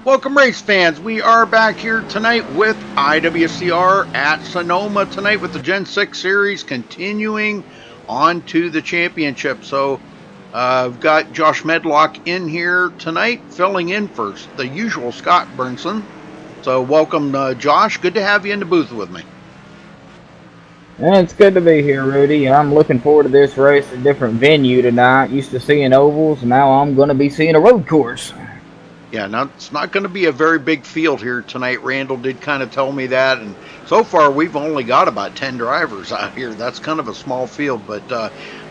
Welcome, race fans. We are back here tonight with IWCR at Sonoma tonight with the Gen 6 series continuing on to the championship. So I've got Josh Medlock in here tonight, filling in for the usual Scott Burnson. So welcome, Josh. Good to have you in the booth with me. It's good to be here, Rudy. I'm looking forward to this race at a different venue tonight. Used to seeing ovals, now I'm going to be seeing a road course. Yeah, now it's not going to be a very big field here tonight. Randall did kind of tell me that, and so far we've only got about 10 drivers out here. That's kind of a small field, but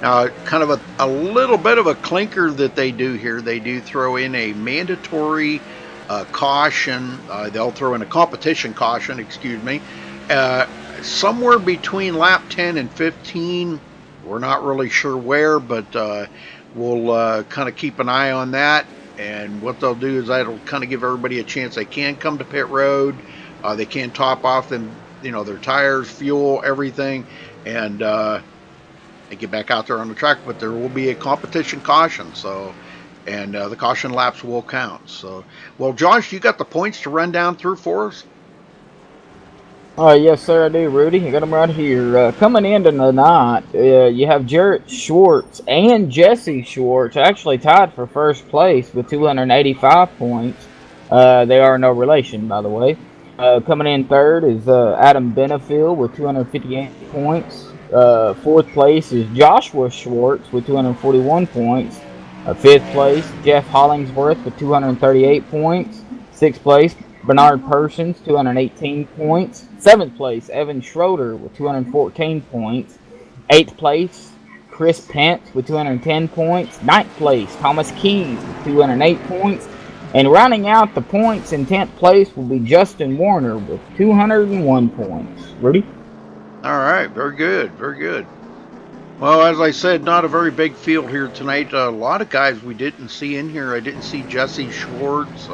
kind of a little bit of a clinker that they do here. They do throw in a mandatory caution. They'll throw in a competition caution, excuse me, somewhere between lap 10 and 15. We're not really sure where, but we'll kind of keep an eye on that. And what they'll do is that'll kind of give everybody a chance. They can come to pit road. They can top off them, their tires, fuel, everything, and they get back out there on the track. But there will be a competition caution. So, and the caution laps will count. So, well, Josh, you got the points to run down through for us? Yes, sir, I do, Rudy. I got them right here. Coming into the night, you have Jarrett Schwartz and Jesse Schwartz actually tied for first place with 285 points. They are no relation, by the way. Coming in third is Adam Benefield with 258 points. Fourth place is Joshua Schwartz with 241 points. Fifth place, Jeff Hollingsworth with 238 points. Sixth place, Bernard Persons, 218 points. Seventh place, Evan Schroeder with 214 points. Eighth place, Chris Pence with 210 points. Ninth place, Thomas Keys with 208 points. And rounding out the points in 10th place will be Justin Warner with 201 points. Rudy? All right, very good, very good. Well, as I said, not a very big field here tonight. A lot of guys we didn't see in here. I didn't see Jesse Schwartz.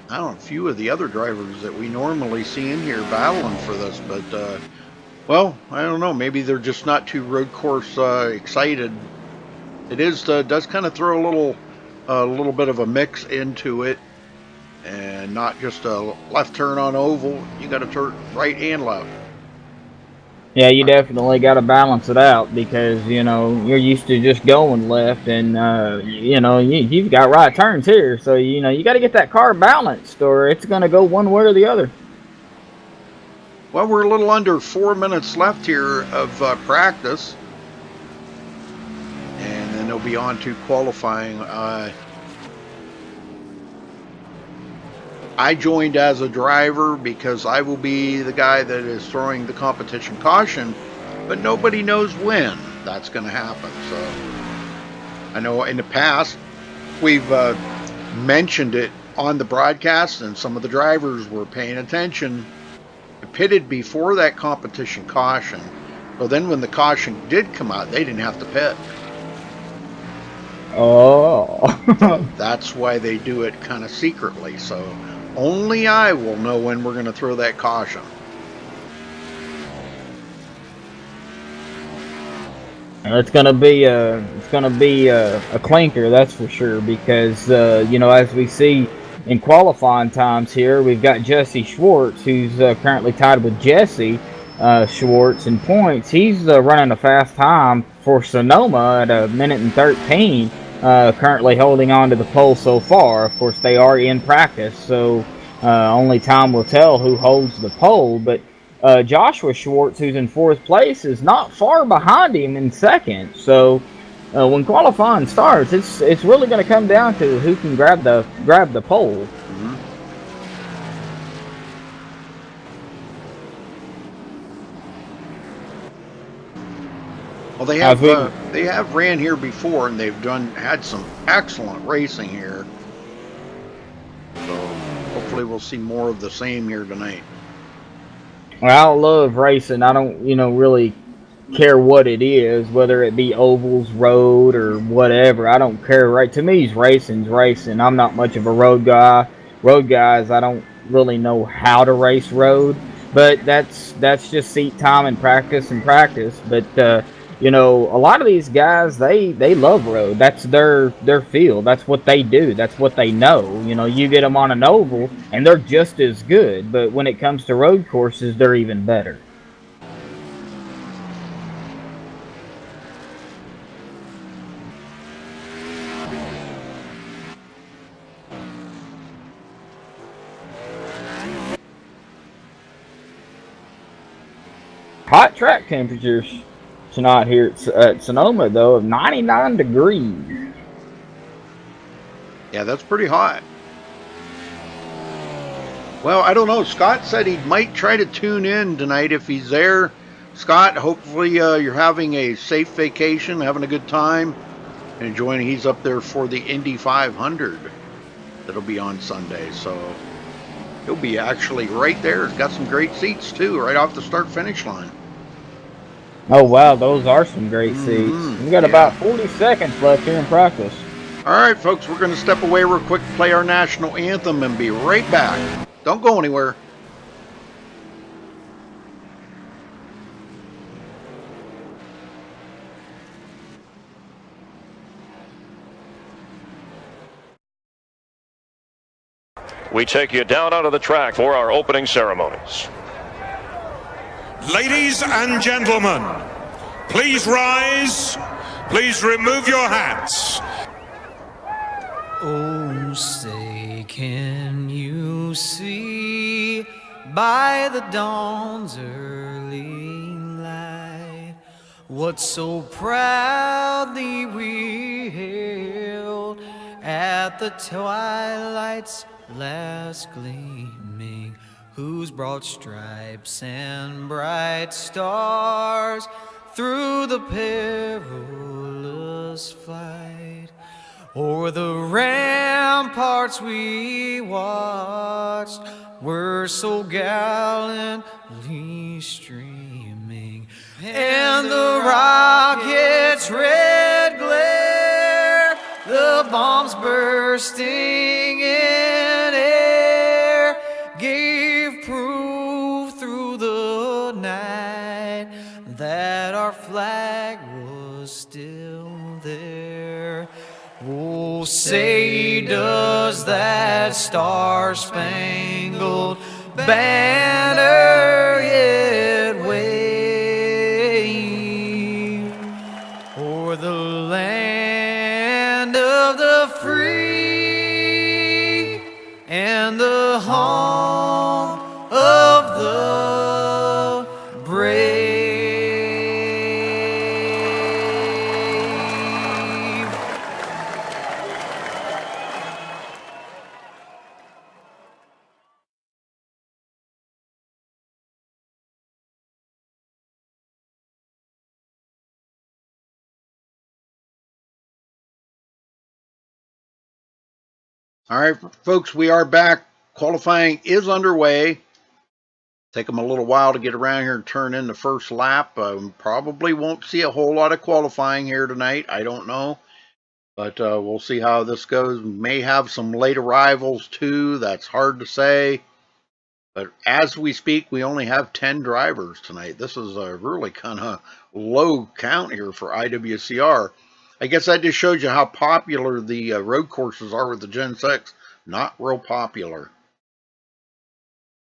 I don't know, a few of the other drivers that we normally see in here battling for this, but well, I don't know. Maybe they're just not too road course excited. It does kind of throw a little bit of a mix into it, and not just a left turn on oval. You got to turn right and left. Yeah, you definitely got to balance it out because you're used to just going left, and you've got right turns here, so you got to get that car balanced, or it's going to go one way or the other. Well, we're a little under 4 minutes left here of practice, and then they'll be on to qualifying. I joined as a driver because I will be the guy that is throwing the competition caution, but nobody knows when that's going to happen. So I know in the past we've mentioned it on the broadcast, and some of the drivers were paying attention, pitted before that competition caution. So then when the caution did come out, they didn't have to pit. Oh. So that's why they do it kind of secretly. So only I will know when we're going to throw that caution. It's gonna be a clinker, that's for sure. Because as we see in qualifying times here, we've got Jesse Schwartz, who's currently tied with Jesse Schwartz in points. He's running a fast time for Sonoma at 1:13. Currently holding on to the pole so far. Of course, they are in practice, so only time will tell who holds the pole. But Joshua Schwartz, who's in fourth place, is not far behind him in second. So when qualifying starts, it's really going to come down to who can grab the pole. Mm-hmm. Well, they have ran here before, and they've had some excellent racing here. So hopefully we'll see more of the same here tonight. Well, I love racing. I don't really care what it is, whether it be ovals, road, or whatever. I don't care. Right, to me, racing's racing. I'm not much of a road guy. Road guys, I don't really know how to race road, but that's just seat time and practice. But a lot of these guys they love road. That's their field. That's what they do. That's what they know. You get them on an oval and they're just as good, but when it comes to road courses, they're even better. Hot track temperatures tonight here at Sonoma, though, of 99 degrees. Yeah, that's pretty hot. Well, I don't know. Scott said he might try to tune in tonight if he's there. Scott, hopefully you're having a safe vacation, having a good time, and enjoying. He's up there for the Indy 500 that'll be on Sunday, so he'll be actually right there. He's got some great seats too, right off the start finish line. Oh, wow, those are some great seats. We got Yeah. about 40 seconds left here in practice. All right, folks, we're going to step away real quick, play our national anthem, and be right back. Don't go anywhere. We take you down onto the track for our opening ceremonies. Ladies and gentlemen, please rise. Please remove your hats. Oh, say, can you see by the dawn's early light what so proudly we hailed at the twilight's last gleaming, whose broad stripes and bright stars through the perilous flight o'er the ramparts we watched were so gallantly streaming, and the rocket's red glare, the bombs bursting in air, gave proof through the night that our flag was still there. Oh, say, does that star-spangled banner yet wave o'er the land of the free and the home of the brave? All right, folks, we are back. Qualifying is underway. Take them a little while to get around here and turn in the first lap. Probably won't see a whole lot of qualifying here tonight. I don't know. But we'll see how this goes. May have some late arrivals too. That's hard to say. But as we speak, we only have 10 drivers tonight. This is a really kind of low count here for IWCR. I guess that just shows you how popular the road courses are with the Gen 6. Not real popular.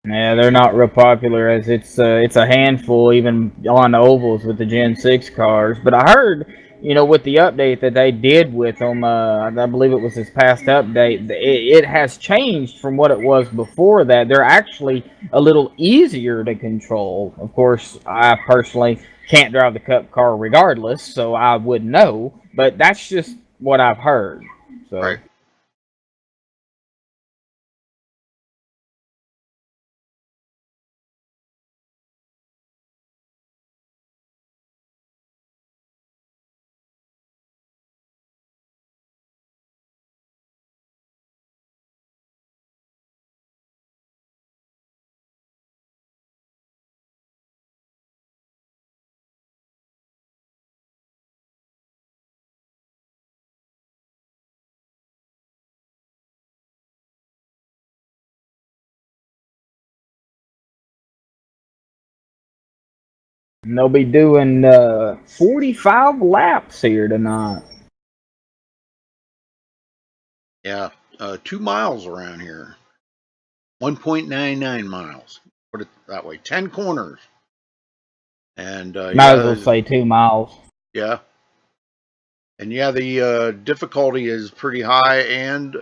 Yeah, they're not real popular as it's a handful even on the ovals with the Gen 6 cars. But I heard, with the update that they did with them, I believe it was this past update, it has changed from what it was before that. They're actually a little easier to control. Of course, I personally can't drive the Cup car regardless, so I wouldn't know. But that's just what I've heard. So. Right. And they'll be doing 45 laps here tonight. Yeah, 2 miles around here. 1.99 miles. Put it that way. 10 corners. And Might as well say 2 miles. yeah. And yeah, the difficulty is pretty high, and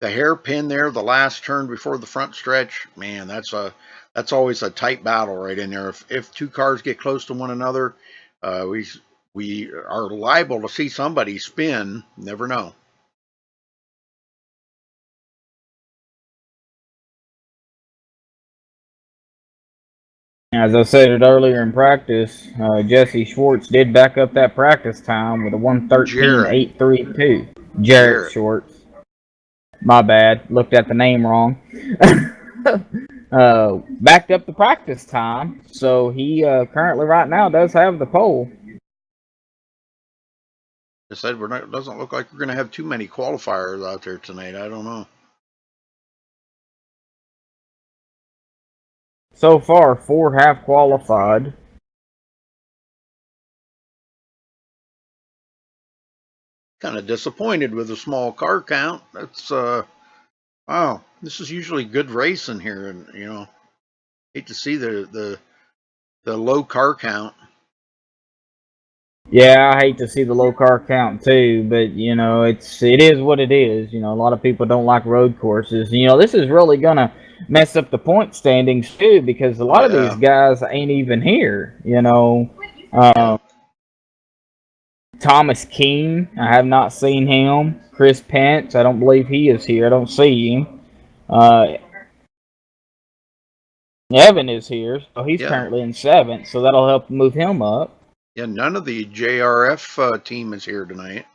the hairpin there, the last turn before the front stretch, man, that's always a tight battle right in there. If two cars get close to one another, we are liable to see somebody spin. Never know. As I said it earlier in practice, Jesse Schwartz did back up that practice time with a 1:13.832. Jarrett Schwartz. My bad. Looked at the name wrong. Backed up the practice time, so he currently right now does have the pole. I said it doesn't look like we're going to have too many qualifiers out there tonight. I don't know. So far, 4 have qualified. Kind of disappointed with the small car count. That's wow. This is usually good racing here, and hate to see the low car count. Yeah, I hate to see the low car count too, but it is what it is. A lot of people don't like road courses. This is really gonna mess up the point standings too, because a lot of these guys ain't even here. Thomas Keene, I have not seen him. Chris Pence, I don't believe he is here. I don't see him. Evan is here, so he's currently in 7th, so that'll help move him up. Yeah, none of the JRF team is here tonight.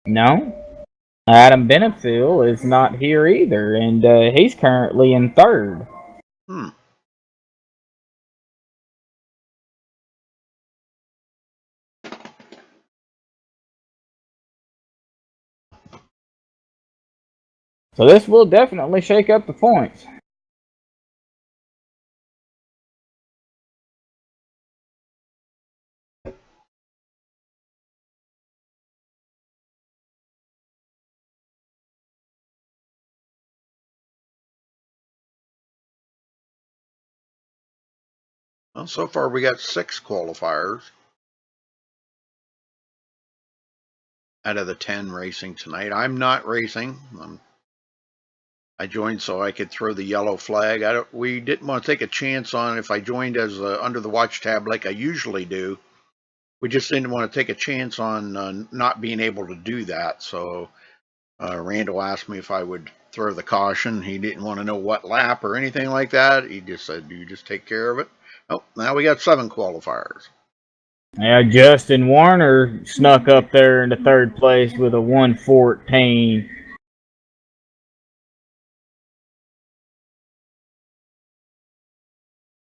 No. Adam Benefiel is not here either, and he's currently in 3rd. So this will definitely shake up the points. Well, so far we got 6 qualifiers out of the 10 racing tonight. I'm not racing. I joined so I could throw the yellow flag. We didn't want to take a chance on if I joined as under the watch tab like I usually do. We just didn't want to take a chance on not being able to do that. So Randall asked me if I would throw the caution. He didn't want to know what lap or anything like that. He just said, "You just take care of it." Oh, now we got 7 qualifiers. Yeah, Justin Warner snuck up there into 3rd place with a 1:14.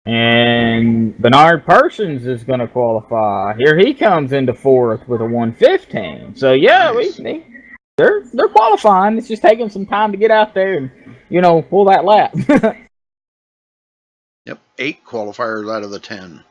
And Bernard Persons is going to qualify. Here he comes into 4th with a 1:15. So yeah, nice. They're qualifying. It's just taking some time to get out there and pull that lap. Yep, 8 qualifiers out of the 10.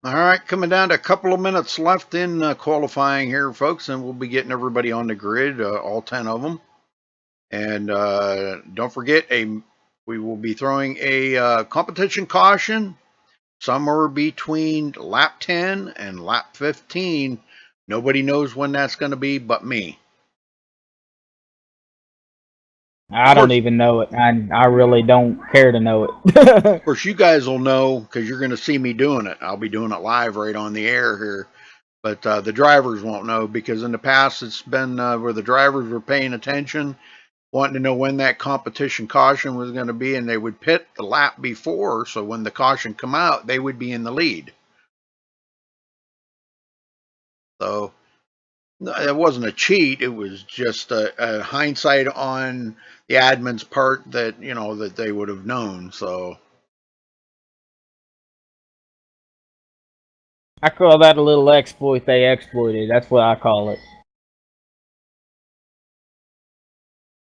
All right, coming down to a couple of minutes left in qualifying here, folks, and we'll be getting everybody on the grid, all 10 of them. And don't forget, we will be throwing a competition caution somewhere between lap 10 and lap 15 Nobody knows when that's going to be but me. I don't even know it. I really don't care to know it. Of course, you guys will know because you're going to see me doing it. I'll be doing it live right on the air here. But the drivers won't know because in the past it's been where the drivers were paying attention, wanting to know when that competition caution was going to be, and they would pit the lap before, so when the caution come out, they would be in the lead. So it wasn't a cheat. It was just a hindsight on the admin's part that, you know, that they would have known. So I call that a little exploit they exploited. That's what I call it.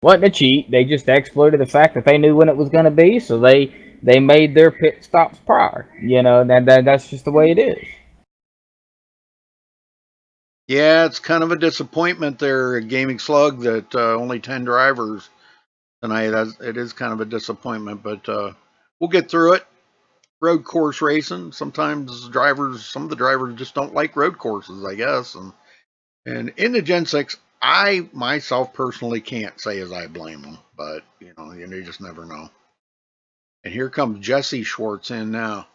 Wasn't a cheat. They just exploited the fact that they knew when it was going to be, so they made their pit stops prior. You know, that's just the way it is. yeah, it's kind of a disappointment there, Gaming Slug, that only 10 drivers tonight. It is kind of a disappointment, but we'll get through it. Road course racing. Sometimes some of the drivers just don't like road courses, I guess. And in the Gen 6, I myself personally can't say as I blame them, but you know, you just never know. And here comes Jesse Schwartz in now.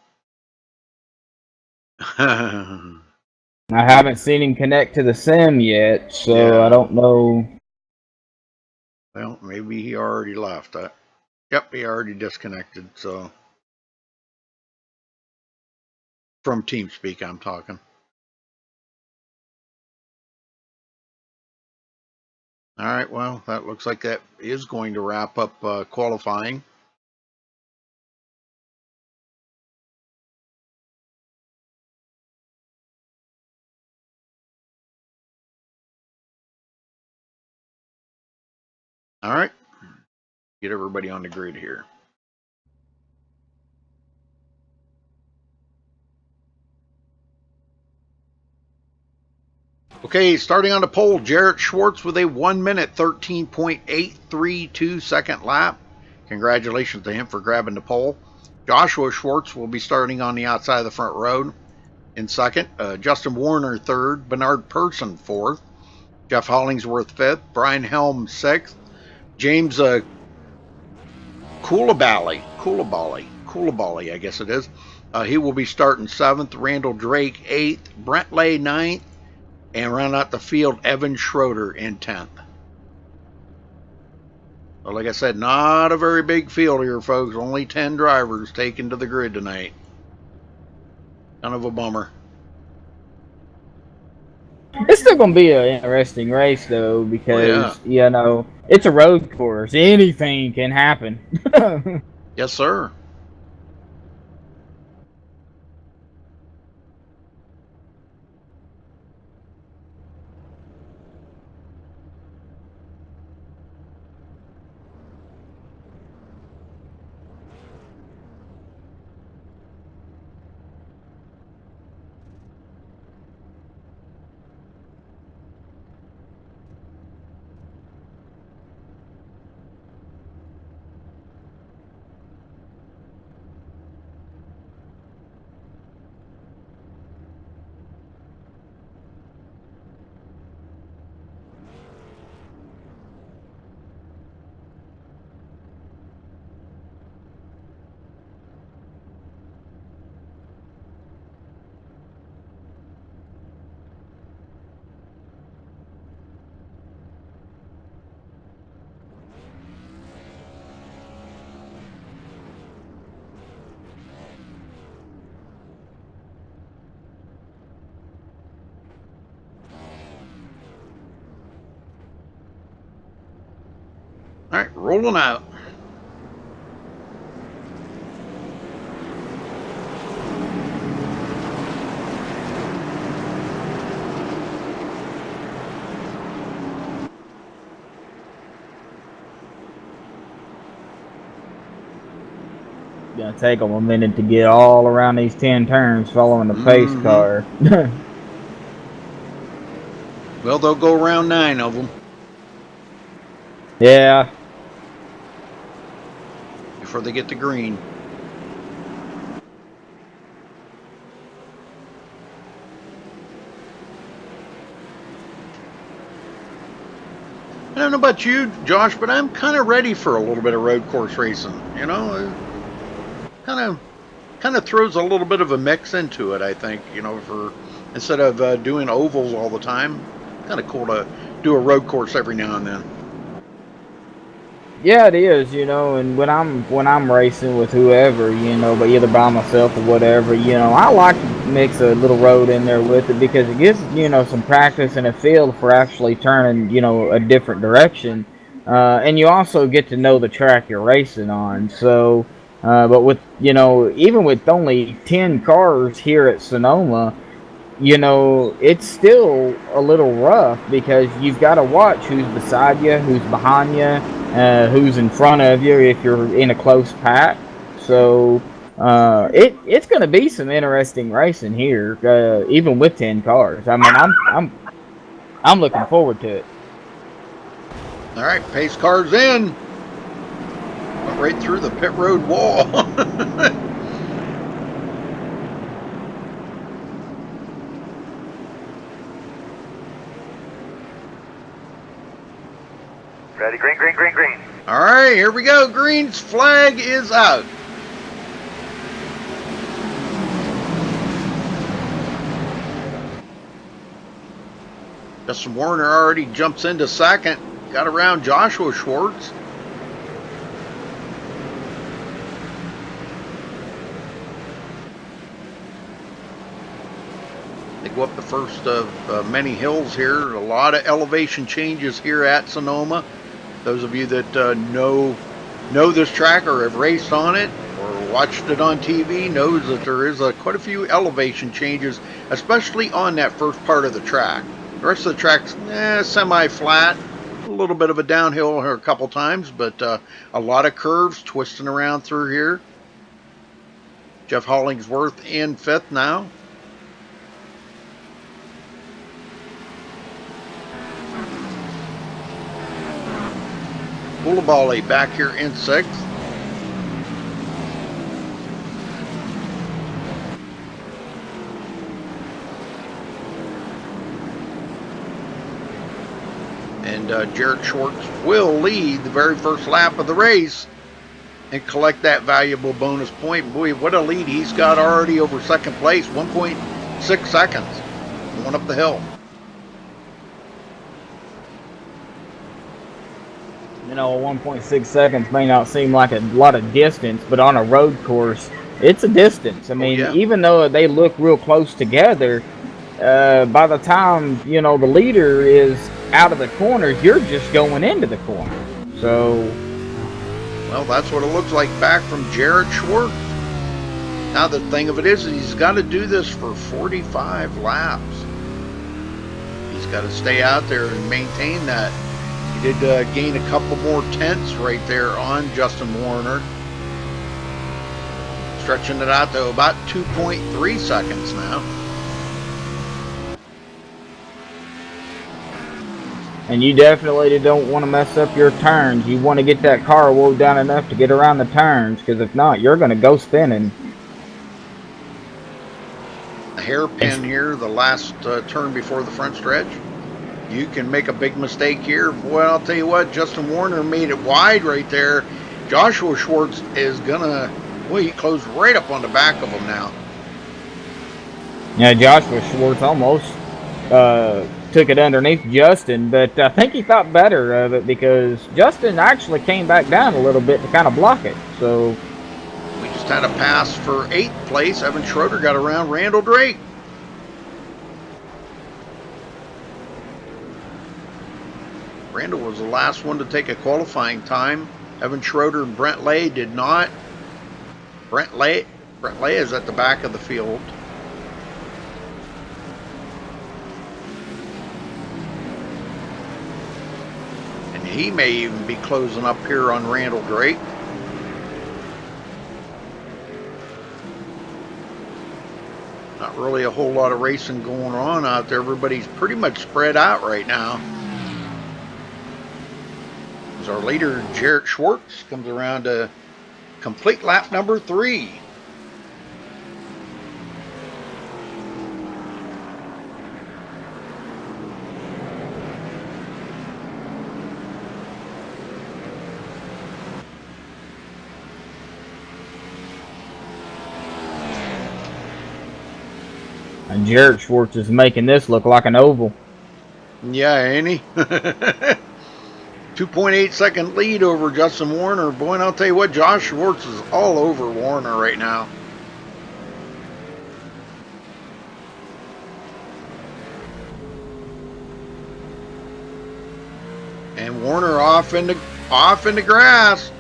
I haven't seen him connect to the sim yet, so Yeah. I don't know. Well, maybe he already left. Yep, he already disconnected. So from TeamSpeak, I'm talking. All right, well, that looks like that is going to wrap up qualifying. All right, get everybody on the grid here. Okay, starting on the pole, Jarrett Schwartz with a 1 minute 13.832 second lap. Congratulations to him for grabbing the pole. Joshua Schwartz will be starting on the outside of the front row in second. Justin Warner third. Bernard Person fourth. Jeff Hollingsworth fifth. Brian Helm sixth. James Coulibaly, I guess it is. He will be starting seventh. Randall Drake eighth. Brent Lay ninth. And round out the field, Evan Schroeder in 10th. Well, like I said, not a very big field here, folks. Only 10 drivers taken to the grid tonight. Kind of a bummer. It's still gonna be an interesting race though, because you know it's a road course. Anything can happen. Yes, sir. All right, rolling out. Gonna take them a minute to get all around these 10 turns following the pace car. Well, they'll go around 9 of them. Yeah. Before they get to green. I don't know about you, Josh, but I'm kind of ready for a little bit of road course racing. You know, kind of throws a little bit of a mix into it. I think, you know, for instead of doing ovals all the time, kind of cool to do a road course every now and then. Yeah, it is, you know, and when I'm racing with whoever, you know, but either by myself or whatever, you know, I like to mix a little road in there with it because it gives, you know, some practice and a feel for actually turning, you know, a different direction. And you also get to know the track you're racing on. So, but with, you know, even with only 10 cars here at Sonoma, you know, it's still a little rough because you've got to watch who's beside you, who's behind you, who's in front of you if you're in a close pack. So it's going to be some interesting racing here, even with 10 cars. I mean, I'm looking forward to it. All right, pace cars in. Went right through the pit road wall. Ready, green, green, green, green. All right, here we go. Green's flag is out. Justin Warner already jumps into second. Got around Joshua Schwartz. They go up the first of many hills here. A lot of elevation changes here at Sonoma. Those of you that know this track or have raced on it or watched it on TV knows that there is quite a few elevation changes, especially on that first part of the track. The rest of the track's semi-flat, a little bit of a downhill here a couple times, but a lot of curves twisting around through here. Jeff Hollingsworth in fifth now. Koulibaly back here in sixth. And Jarrett Schwartz will lead the very first lap of the race and collect that valuable bonus point. Boy, what a lead he's got already over second place, 1.6 seconds going up the hill. You know, 1.6 seconds may not seem like a lot of distance, but on a road course, it's a distance. I mean, even though they look real close together, by the time, you know, the leader is out of the corners, you're just going into the corner. So, well, that's what it looks like back from Jarrett Schwartz. Now, the thing of it is he's got to do this for 45 laps. He's got to stay out there and maintain that. He did gain a couple more tenths right there on Justin Warner. Stretching it out to about 2.3 seconds now. And you definitely don't want to mess up your turns. You want to get that car wore down enough to get around the turns, because if not, you're going to go spinning. A hairpin here, the last turn before the front stretch. You can make a big mistake here. Boy, I'll tell you what, Justin Warner made it wide right there. Joshua Schwartz is going to, boy, he closed right up on the back of him now. Yeah, Joshua Schwartz almost took it underneath Justin, but I think he thought better of it because Justin actually came back down a little bit to kind of block it. So we just had a pass for 8th place. Evan Schroeder got around Randall Drake. Randall was the last one to take a qualifying time. Evan Schroeder and Brent Lay did not. Brent Lay is at the back of the field. And he may even be closing up here on Randall Drake. Not really a whole lot of racing going on out there. Everybody's pretty much spread out right now. Our leader, Jarrett Schwartz, comes around to complete lap number 3. And Jared Schwartz is making this look like an oval. Yeah, ain't he? 2.8 second lead over Justin Warner. Boy, and I'll tell you what, Josh Schwartz is all over Warner right now. And Warner off into grass.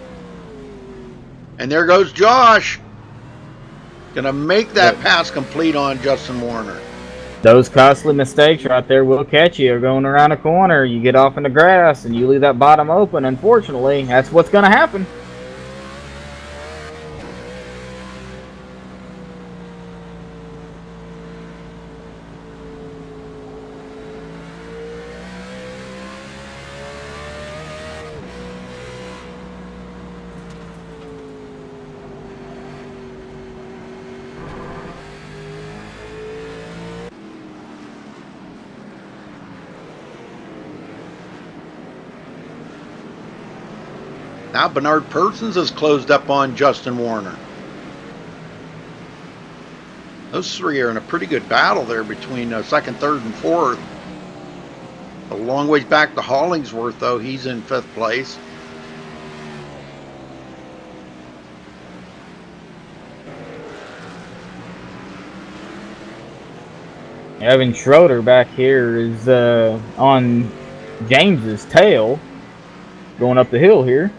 And there goes Josh. Gonna make that pass complete on Justin Warner. Those costly mistakes right there will catch you. You're going around a corner, you get off in the grass, and you leave that bottom open. Unfortunately, that's what's going to happen. Now Bernard Persons has closed up on Justin Warner. Those three are in a pretty good battle there between second, third, and fourth. A long ways back to Hollingsworth, though. He's in fifth place. Evan Schroeder back here is on James's tail, going up the hill here.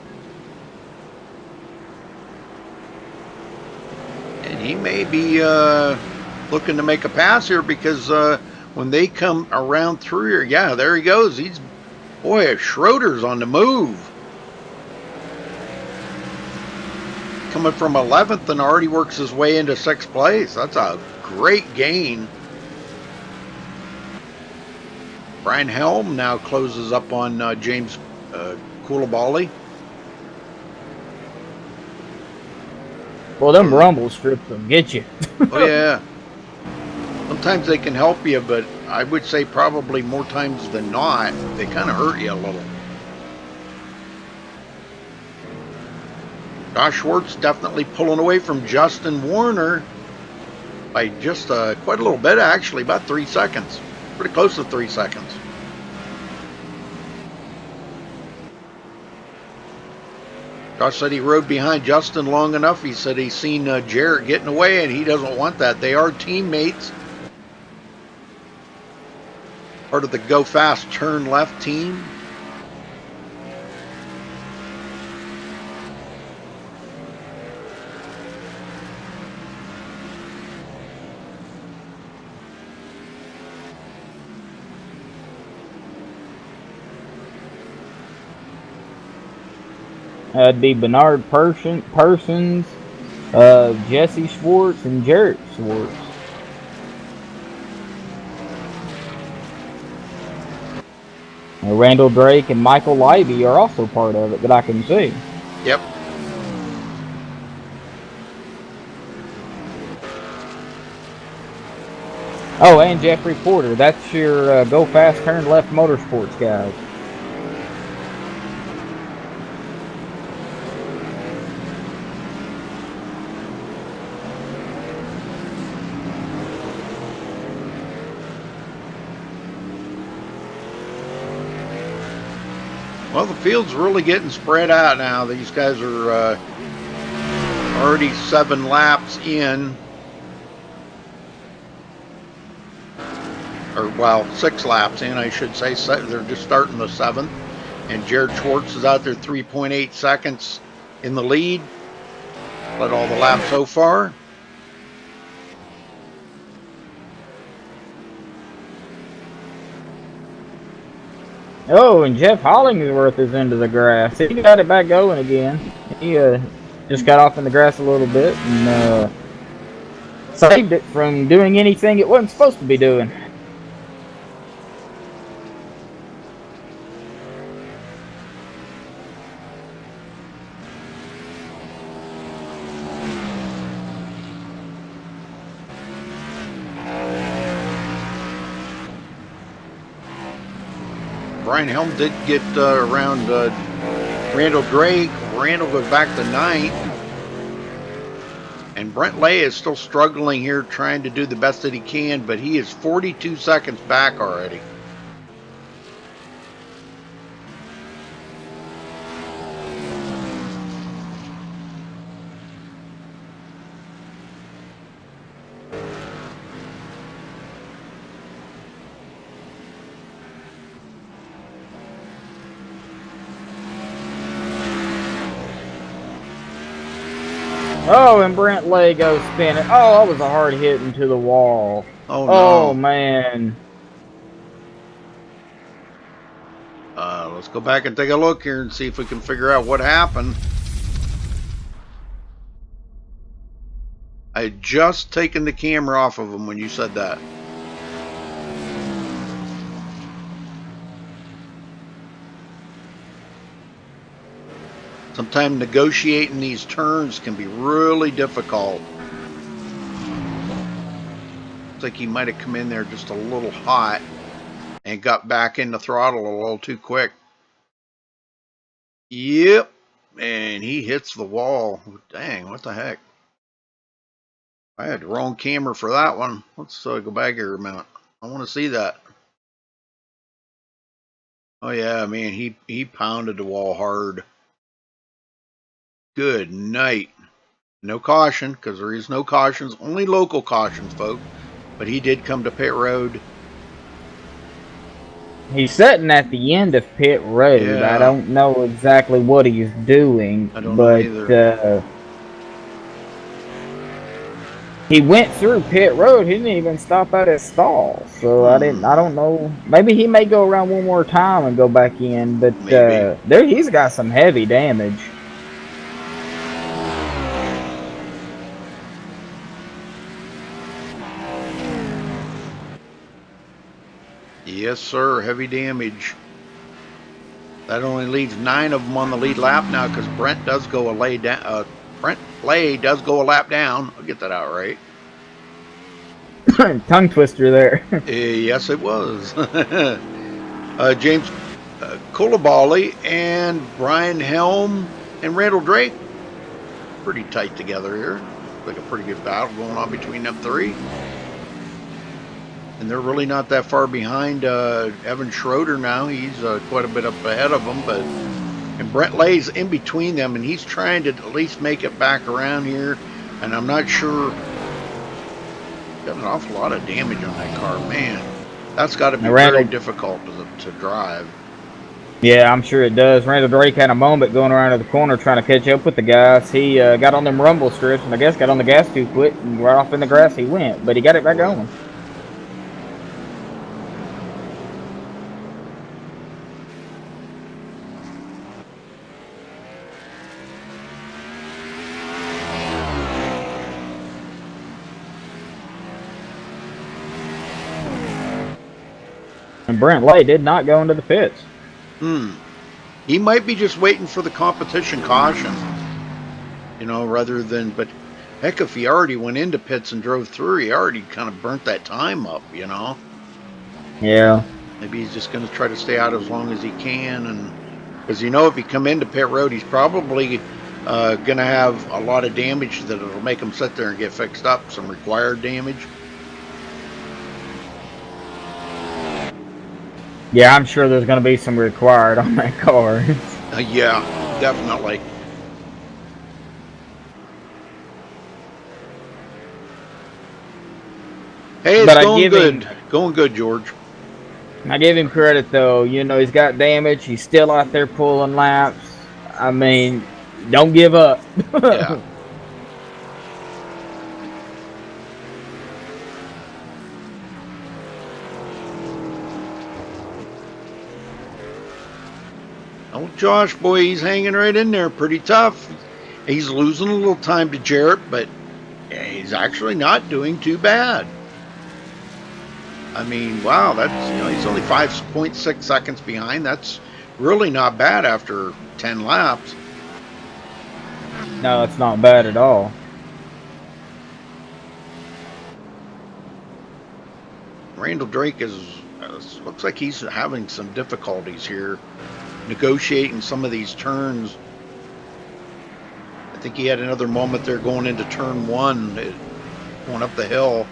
And he may be looking to make a pass here because when they come around through here, yeah, there he goes. Boy, Schroeder's on the move. Coming from 11th and already works his way into 6th place. That's a great gain. Brian Helm now closes up on James Koulibaly. Well, them rumble strips will get you. Oh, yeah. Sometimes they can help you, but I would say probably more times than not, they kind of hurt you a little. Josh Schwartz definitely pulling away from Justin Warner by just quite a little bit, actually, about 3 seconds. Pretty close to 3 seconds. Josh said he rode behind Justin long enough. He said he's seen Jarrett getting away, and he doesn't want that. They are teammates. Part of the Go Fast Turn Left team. That'd be Bernard Persons, Jesse Schwartz, and Jarrett Schwartz. Randall Drake and Michael Leiby are also part of it that I can see. Yep. Oh, and Jeffrey Porter. That's your Go Fast Turn Left Motorsports guys. Well, the field's really getting spread out now. These guys are already 7 laps in. Or, well, 6 laps in, I should say. They're just starting the 7th. And Jared Schwartz is out there 3.8 seconds in the lead. Led all the laps so far. Oh, and Jeff Hollingsworth is into the grass. He got it back going again. He just got off in the grass a little bit and saved it from doing anything it wasn't supposed to be doing. Brian Helm did get around Randall Drake. Randall goes back to 9th. And Brent Lay is still struggling here, trying to do the best that he can, but he is 42 seconds back already. Oh, and Brent Lay goes spinning. Oh, that was a hard hit into the wall. Oh, Oh, no. man. Let's go back and take a look here and see if we can figure out what happened. I had just taken the camera off of him when you said that. Sometimes negotiating these turns can be really difficult. Looks like he might have come in there just a little hot and got back in the throttle a little too quick. Yep, and he hits the wall. Dang, what the heck? I had the wrong camera for that one. Let's go back here a minute. I want to see that. Oh yeah, man, he pounded the wall hard. Good night. No caution, because there is no cautions, only local cautions, folks. But he did come to pit road. He's sitting at the end of pit road. Yeah. I don't know exactly what he's doing. I don't know either. He went through pit road. He didn't even stop at his stall. So I don't know. Maybe he may go around one more time and go back in. But there, he's got some heavy damage. Yes, sir. Heavy damage. That only leaves 9 of them on the lead lap now, because Brent does go a lay down. Brent Lay does go a lap down. I'll get that out right. Tongue twister there. Yes, it was. James Coulibaly and Brian Helm and Randall Drake, pretty tight together here. Like a pretty good battle going on between them three. And they're really not that far behind Evan Schroeder now. He's quite a bit up ahead of them, and Brent Lay's in between them, and he's trying to at least make it back around here. And I'm not sure. Got an awful lot of damage on that car, man. That's got to be very difficult to drive. Yeah, I'm sure it does. Randall Drake had a moment going around to the corner trying to catch up with the guys. He got on them rumble strips and I guess got on the gas too quick, and right off in the grass he went. But he got it back going. And Brent Lay did not go into the pits. He might be just waiting for the competition caution, you know, rather than, but heck, if he already went into pits and drove through, he already kind of burnt that time up, you know? Yeah. Maybe he's just going to try to stay out as long as he can, and because, you know, if he come into pit road, he's probably going to have a lot of damage that it'll make him sit there and get fixed up, some required damage. Yeah, I'm sure there's going to be some required on that car. Yeah, definitely. Hey, it's going good. Going good, George. I give him credit, though. You know, he's got damage. He's still out there pulling laps. I mean, don't give up. Yeah. Oh, Josh, boy, he's hanging right in there, pretty tough. He's losing a little time to Jarrett, but he's actually not doing too bad. I mean, wow, that's, you know, he's only 5.6 seconds behind. That's really not bad after 10 laps. No, it's not bad at all. Randall Drake looks like he's having some difficulties here negotiating some of these turns. I think he had another moment there going into turn one, going up the hill.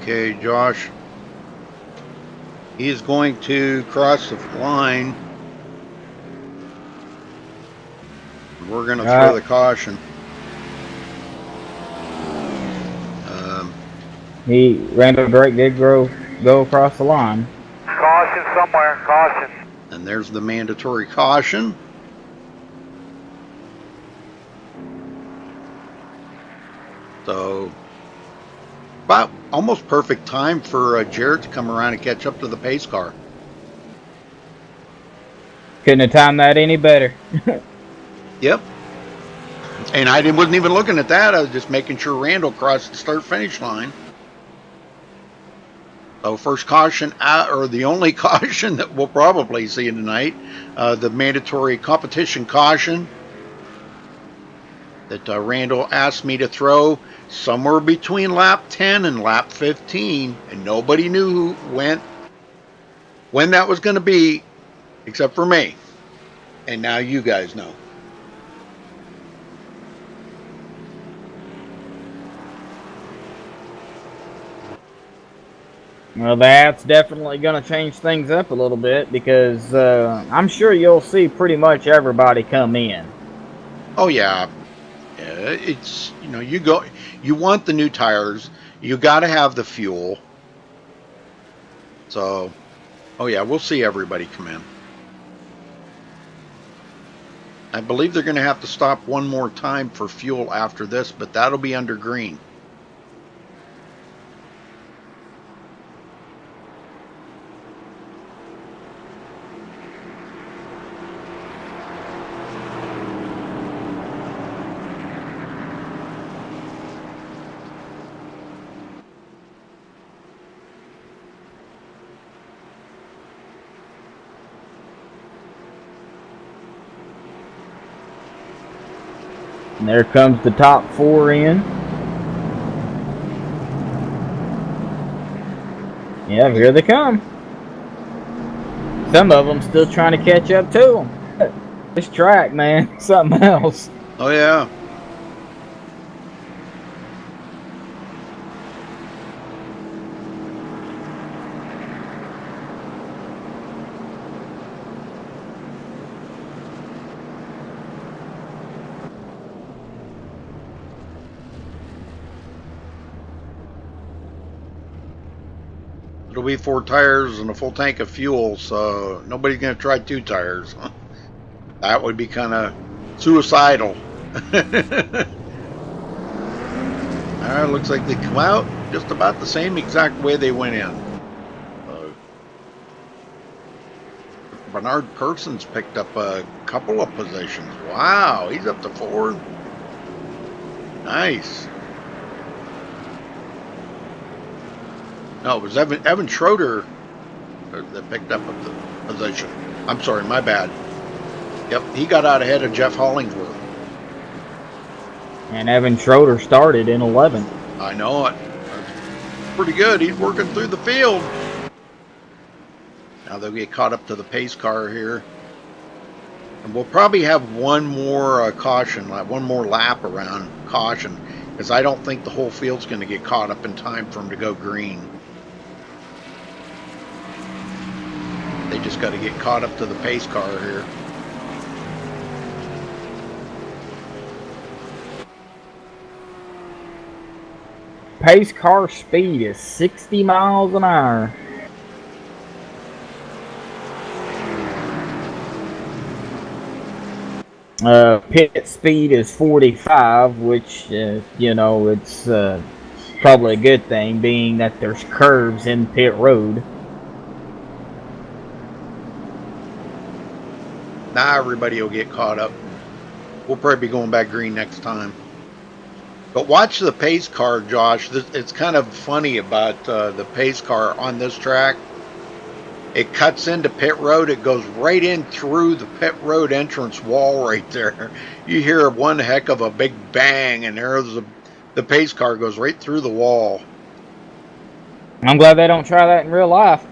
Okay, Josh. He is going to cross the line. We're going to throw the caution. Randall Drake did go across the line. Caution somewhere, caution. And there's the mandatory caution. So, about almost perfect time for Jarrett to come around and catch up to the pace car. Couldn't have timed that any better. Yep. And I wasn't even looking at that. I was just making sure Randall crossed the start-finish line. So first caution out, or the only caution that we'll probably see tonight, the mandatory competition caution that Randall asked me to throw somewhere between lap 10 and lap 15, and nobody knew when that was going to be, except for me. And now you guys know. Well, that's definitely going to change things up a little bit because I'm sure you'll see pretty much everybody come in. Oh yeah, it's you want the new tires, you got to have the fuel. So, oh yeah, we'll see everybody come in. I believe they're going to have to stop one more time for fuel after this, but that'll be under green. And there comes the top four in. Yeah, here they come. Some of them still trying to catch up to them. This track, man, something else. Oh yeah. It'll be 4 tires and a full tank of fuel, so nobody's going to try 2 tires. That would be kind of suicidal. Alright, looks like they come out just about the same exact way they went in. Bernard Persons picked up a couple of positions. Wow, he's up to 4th. Nice. No, it was Evan Schroeder that picked up the position. I'm sorry, my bad. Yep, he got out ahead of Jeff Hollingsworth. And Evan Schroeder started in 11th. I know it. That's pretty good. He's working through the field. Now they'll get caught up to the pace car here. And we'll probably have one more caution, one more lap around caution, because I don't think the whole field's going to get caught up in time for him to go green. They just got to get caught up to the pace car here. Pace car speed is 60 miles an hour. Pit speed is 45, which, you know, it's probably a good thing, being that there's curves in pit road. Now everybody will get caught up. We'll probably be going back green next time. But watch the pace car, Josh. It's kind of funny about the pace car on this track. It cuts into pit road. It goes right in through the pit road entrance wall right there. You hear one heck of a big bang, and there's the pace car goes right through the wall. I'm glad they don't try that in real life.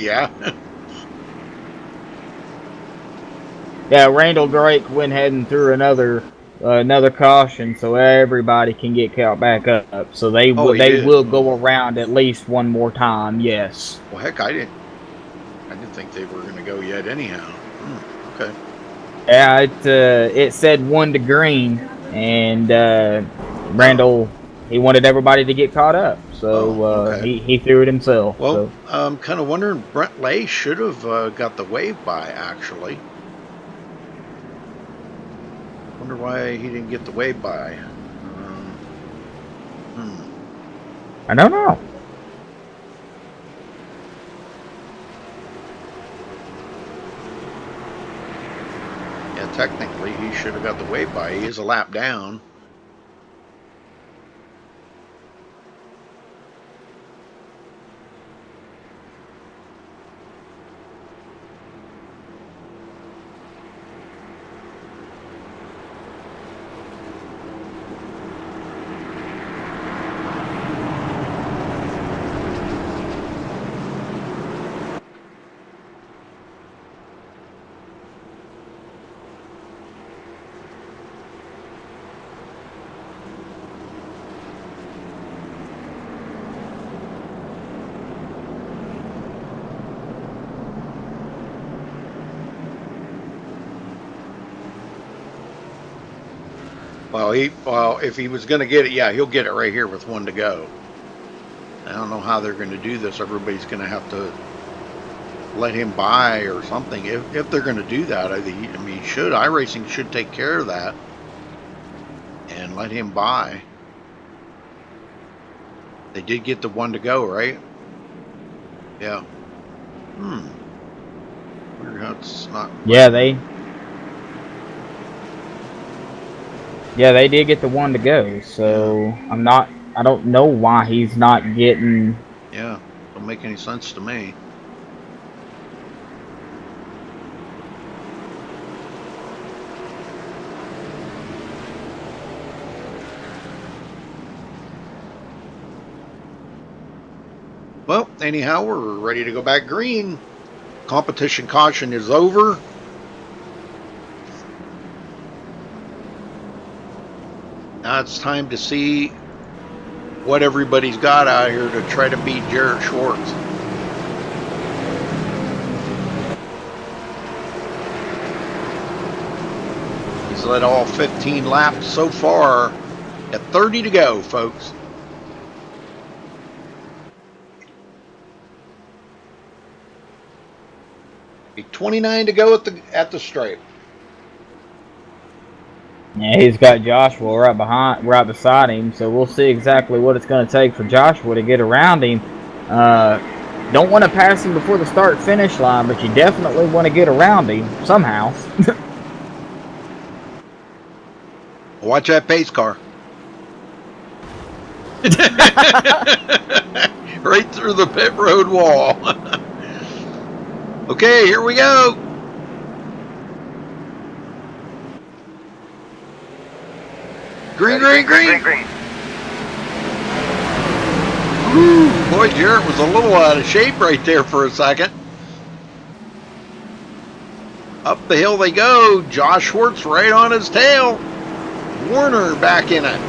Yeah. Yeah, Randall Drake went ahead and threw another caution, so everybody can get caught back up. So they will go around at least one more time. Yes. Well, heck, I didn't think they were going to go yet. Anyhow. Okay. Yeah, it said 1 to green, and Randall he wanted everybody to get caught up, so okay. he threw it himself. Well, so. I'm kind of wondering. Brent Lay should have got the wave by actually. Wonder why he didn't get the wave by. I don't know. Yeah, technically he should have got the wave by. He is a lap down. Well, if he was going to get it, yeah, he'll get it right here with 1 to go. I don't know how they're going to do this. Everybody's going to have to let him by or something. If they're going to do that, I mean, iRacing should take care of that and let him by. They did get the 1 to go, right? Yeah. Wonder how it's not. Yeah, they did get the 1 to go. So yeah. I don't know why he's not getting. Yeah, don't make any sense to me. Well, anyhow, we're ready to go back green. Competition caution is over. Now it's time to see what everybody's got out here to try to beat Jarrett Schwartz. He's led all 15 laps so far at 30 to go, folks. – 29 to go at the stripe. Yeah, he's got Joshua right beside him, so we'll see exactly what it's going to take for Joshua to get around him. Don't want to pass him before the start-finish line, but you definitely want to get around him somehow. Watch that pace car. Right through the pit road wall. Okay, here we go. Green, green, green. Woo, boy, Jarrett was a little out of shape right there for a second. Up the hill they go. Josh Schwartz right on his tail. Warner back in it.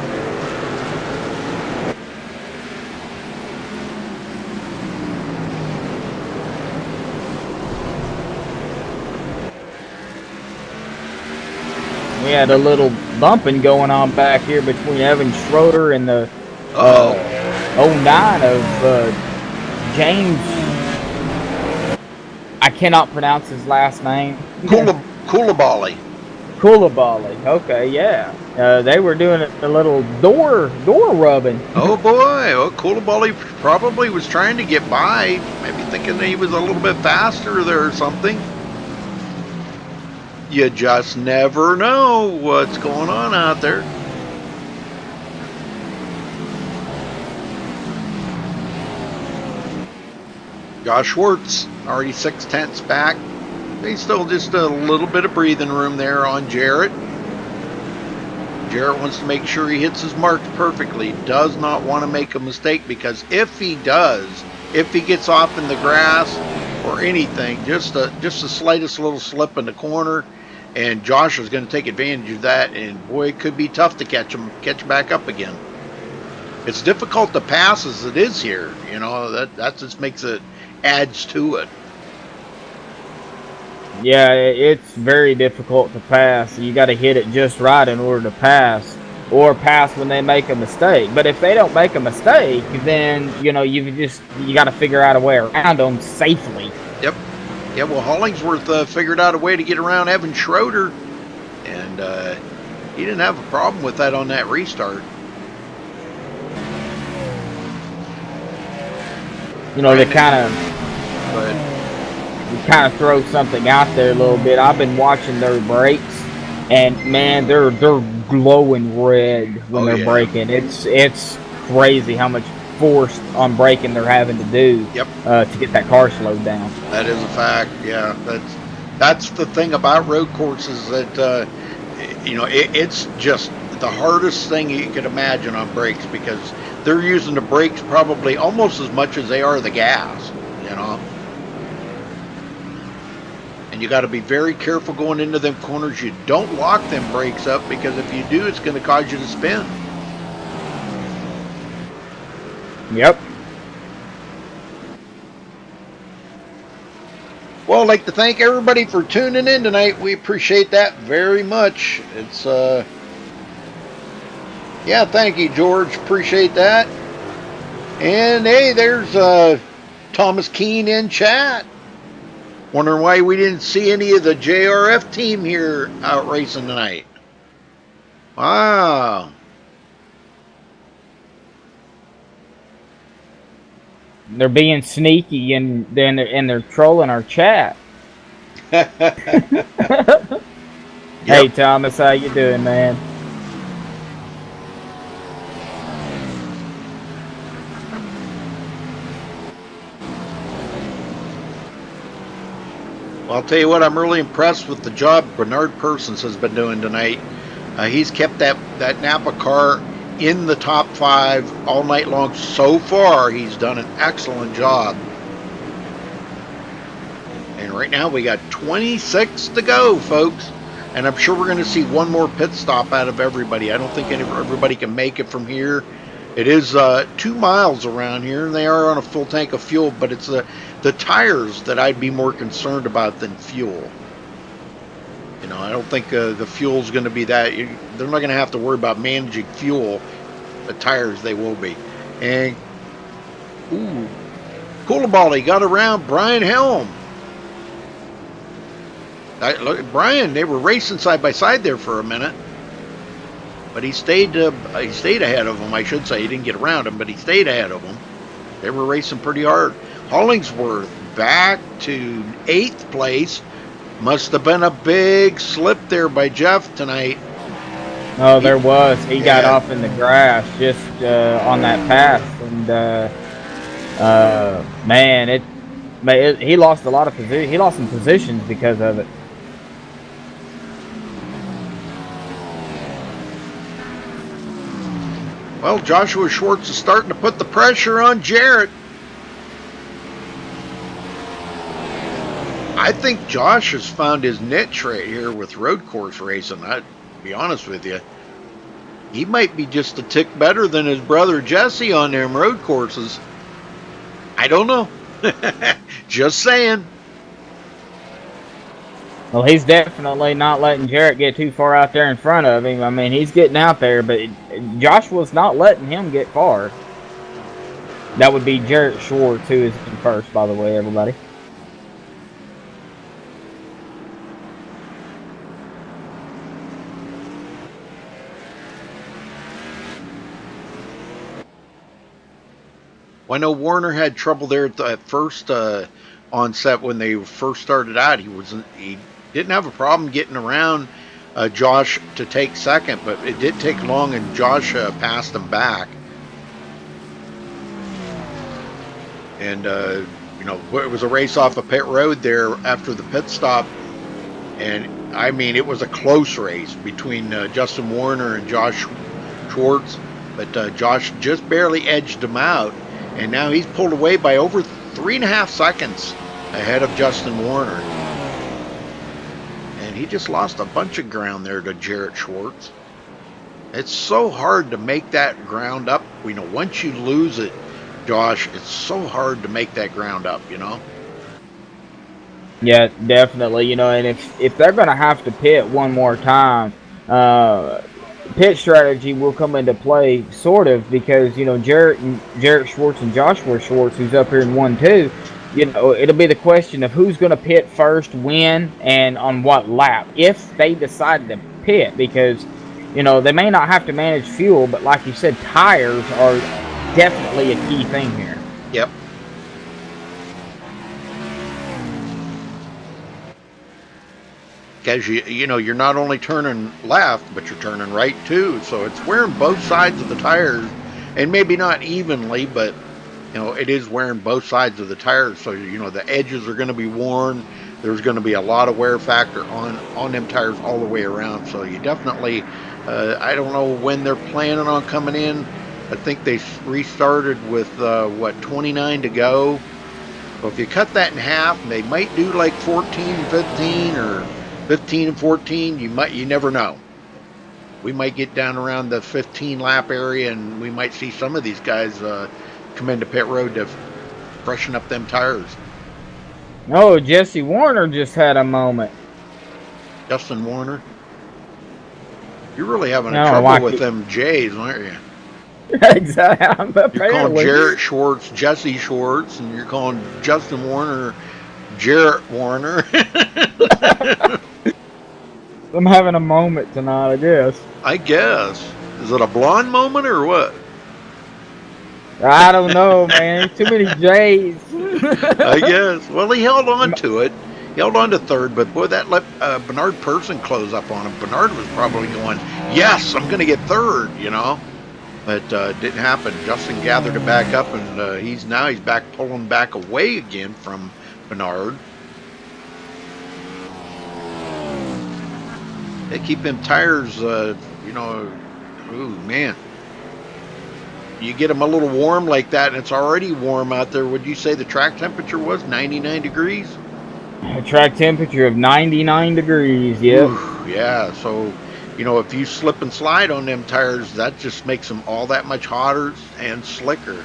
We had a little bumping going on back here between Evan Schroeder and the 09 of James. I cannot pronounce his last name. Koulibaly. Koulibaly. Okay, yeah. They were doing a little door rubbing. Oh boy, oh, Koulibaly probably was trying to get by, maybe thinking that he was a little bit faster there or something. You just never know what's going on out there. Josh Schwartz, already 6/10 back. They still just a little bit of breathing room there on Jarrett. Jarrett wants to make sure he hits his marks perfectly. Does not want to make a mistake, because if he does, if he gets off in the grass or anything, just the slightest little slip in the corner, and Josh is going to take advantage of that, and boy, it could be tough to catch back up again. It's difficult to pass as it is here. You know, that just makes it, adds to it. Yeah, it's very difficult to pass. You got to hit it just right in order to pass, or pass when they make a mistake. But if they don't make a mistake, then you know you got to figure out a way around them safely. Yep. Yeah. Well, Hollingsworth figured out a way to get around Evan Schroeder, and he didn't have a problem with that on that restart. You know, they kind of. But kind of throw something out there a little bit. I've been watching their brakes, and man, they're glowing red when they're braking. It's crazy how much force on braking they're having to do to get that car slowed down. That is a fact. Yeah, that's the thing about road courses, that you know, it's just the hardest thing you could imagine on brakes, because they're using the brakes probably almost as much as they are the gas. You know. And you got to be very careful going into them corners. You don't lock them brakes up, because if you do, it's going to cause you to spin. Yep. Well, I'd like to thank everybody for tuning in tonight. We appreciate that very much. It's yeah, thank you, George. Appreciate that. And hey, there's Thomas Keene in chat. Wondering why we didn't see any of the JRF team here out racing tonight. Wow. They're being sneaky, and then they're trolling our chat. Hey Thomas, how you doing, man? Well, I'll tell you what, I'm really impressed with the job Bernard Persons has been doing tonight. He's kept that Napa car in the top 5 all night long. So far, he's done an excellent job. And right now, we got 26 to go, folks. And I'm sure we're going to see one more pit stop out of everybody. I don't think everybody can make it from here. It is 2 miles around here, and they are on a full tank of fuel, but it's the tires that I'd be more concerned about than fuel. You know, I don't think the fuel's going to be that. They're not going to have to worry about managing fuel. The tires, they will be. And, ooh, Koulibaly got around Brian Helm. Look at Brian, they were racing side by side there for a minute. But he stayed ahead of him, I should say. He didn't get around him, but he stayed ahead of him. They were racing pretty hard. Hollingsworth back to 8th place. Must have been a big slip there by Jeff tonight. Oh, there was. He got off in the grass just on that pass, and man, he lost a lot of position. He lost some positions because of it. Well, Joshua Schwartz is starting to put the pressure on Jarrett. I think Josh has found his niche right here with road course racing. I'd be honest with you. He might be just a tick better than his brother Jesse on them road courses. I don't know. Just saying. Well, he's definitely not letting Jarrett get too far out there in front of him. I mean, he's getting out there, but Joshua's not letting him get far. That would be Jarrett Schwartz, who is in first, by the way, everybody. Well, I know Warner had trouble there at first onset when they first started out. He didn't have a problem getting around Josh to take second, but it did take long, and Josh passed him back. And you know, it was a race off a pit road there after the pit stop, and I mean, it was a close race between Justin Warner and Josh Schwartz, but Josh just barely edged him out, and now he's pulled away by over 3.5 seconds ahead of Justin Warner. And he just lost a bunch of ground there to Jarrett Schwartz. It's so hard to make that ground up. You know, once you lose it, Josh, it's so hard to make that ground up, you know? Yeah, definitely. You know, and if they're going to have to pit one more time, pit strategy will come into play, sort of, because, you know, Jarrett Schwartz and Joshua Schwartz, who's up here in 1-2, you know, it'll be the question of who's going to pit first, when, and on what lap, if they decide to pit, because, you know, they may not have to manage fuel, but like you said, tires are definitely a key thing here. Yep. Because you know, you're not only turning left, but you're turning right too. So it's wearing both sides of the tires, and maybe not evenly, but you know, it is wearing both sides of the tires. So you know, the edges are going to be worn. There's going to be a lot of wear factor on them tires all the way around. So you definitely, I don't know when they're planning on coming in. I think they restarted with, 29 to go. So if you cut that in half, they might do like 14 and 15 or 15 and 14. You never know. We might get down around the 15 lap area, and we might see some of these guys come into pit road to freshen up them tires. Oh, Jesse Warner just had a moment. Justin Warner. You're really having trouble with them J's, aren't you? Exactly. You're calling Jarrett Schwartz Jesse Schwartz, and you're calling Justin Warner Jarrett Warner. I'm having a moment tonight, I guess. I guess. Is it a blonde moment or what? I don't know, man. Too many J's. I guess. Well, he held on to it. He held on to third, but boy, that let Bernard Person close up on him. Bernard was probably going, yes, I'm going to get third, you know. But didn't happen. Justin gathered it back up, and he's back pulling back away again from Bernard. They keep them tires, you know, ooh, man. You get them a little warm like that, and it's already warm out there. Would you say the track temperature was 99 degrees? A track temperature of 99 degrees, yep. Ooh, yeah, so, you know, if you slip and slide on them tires, that just makes them all that much hotter and slicker.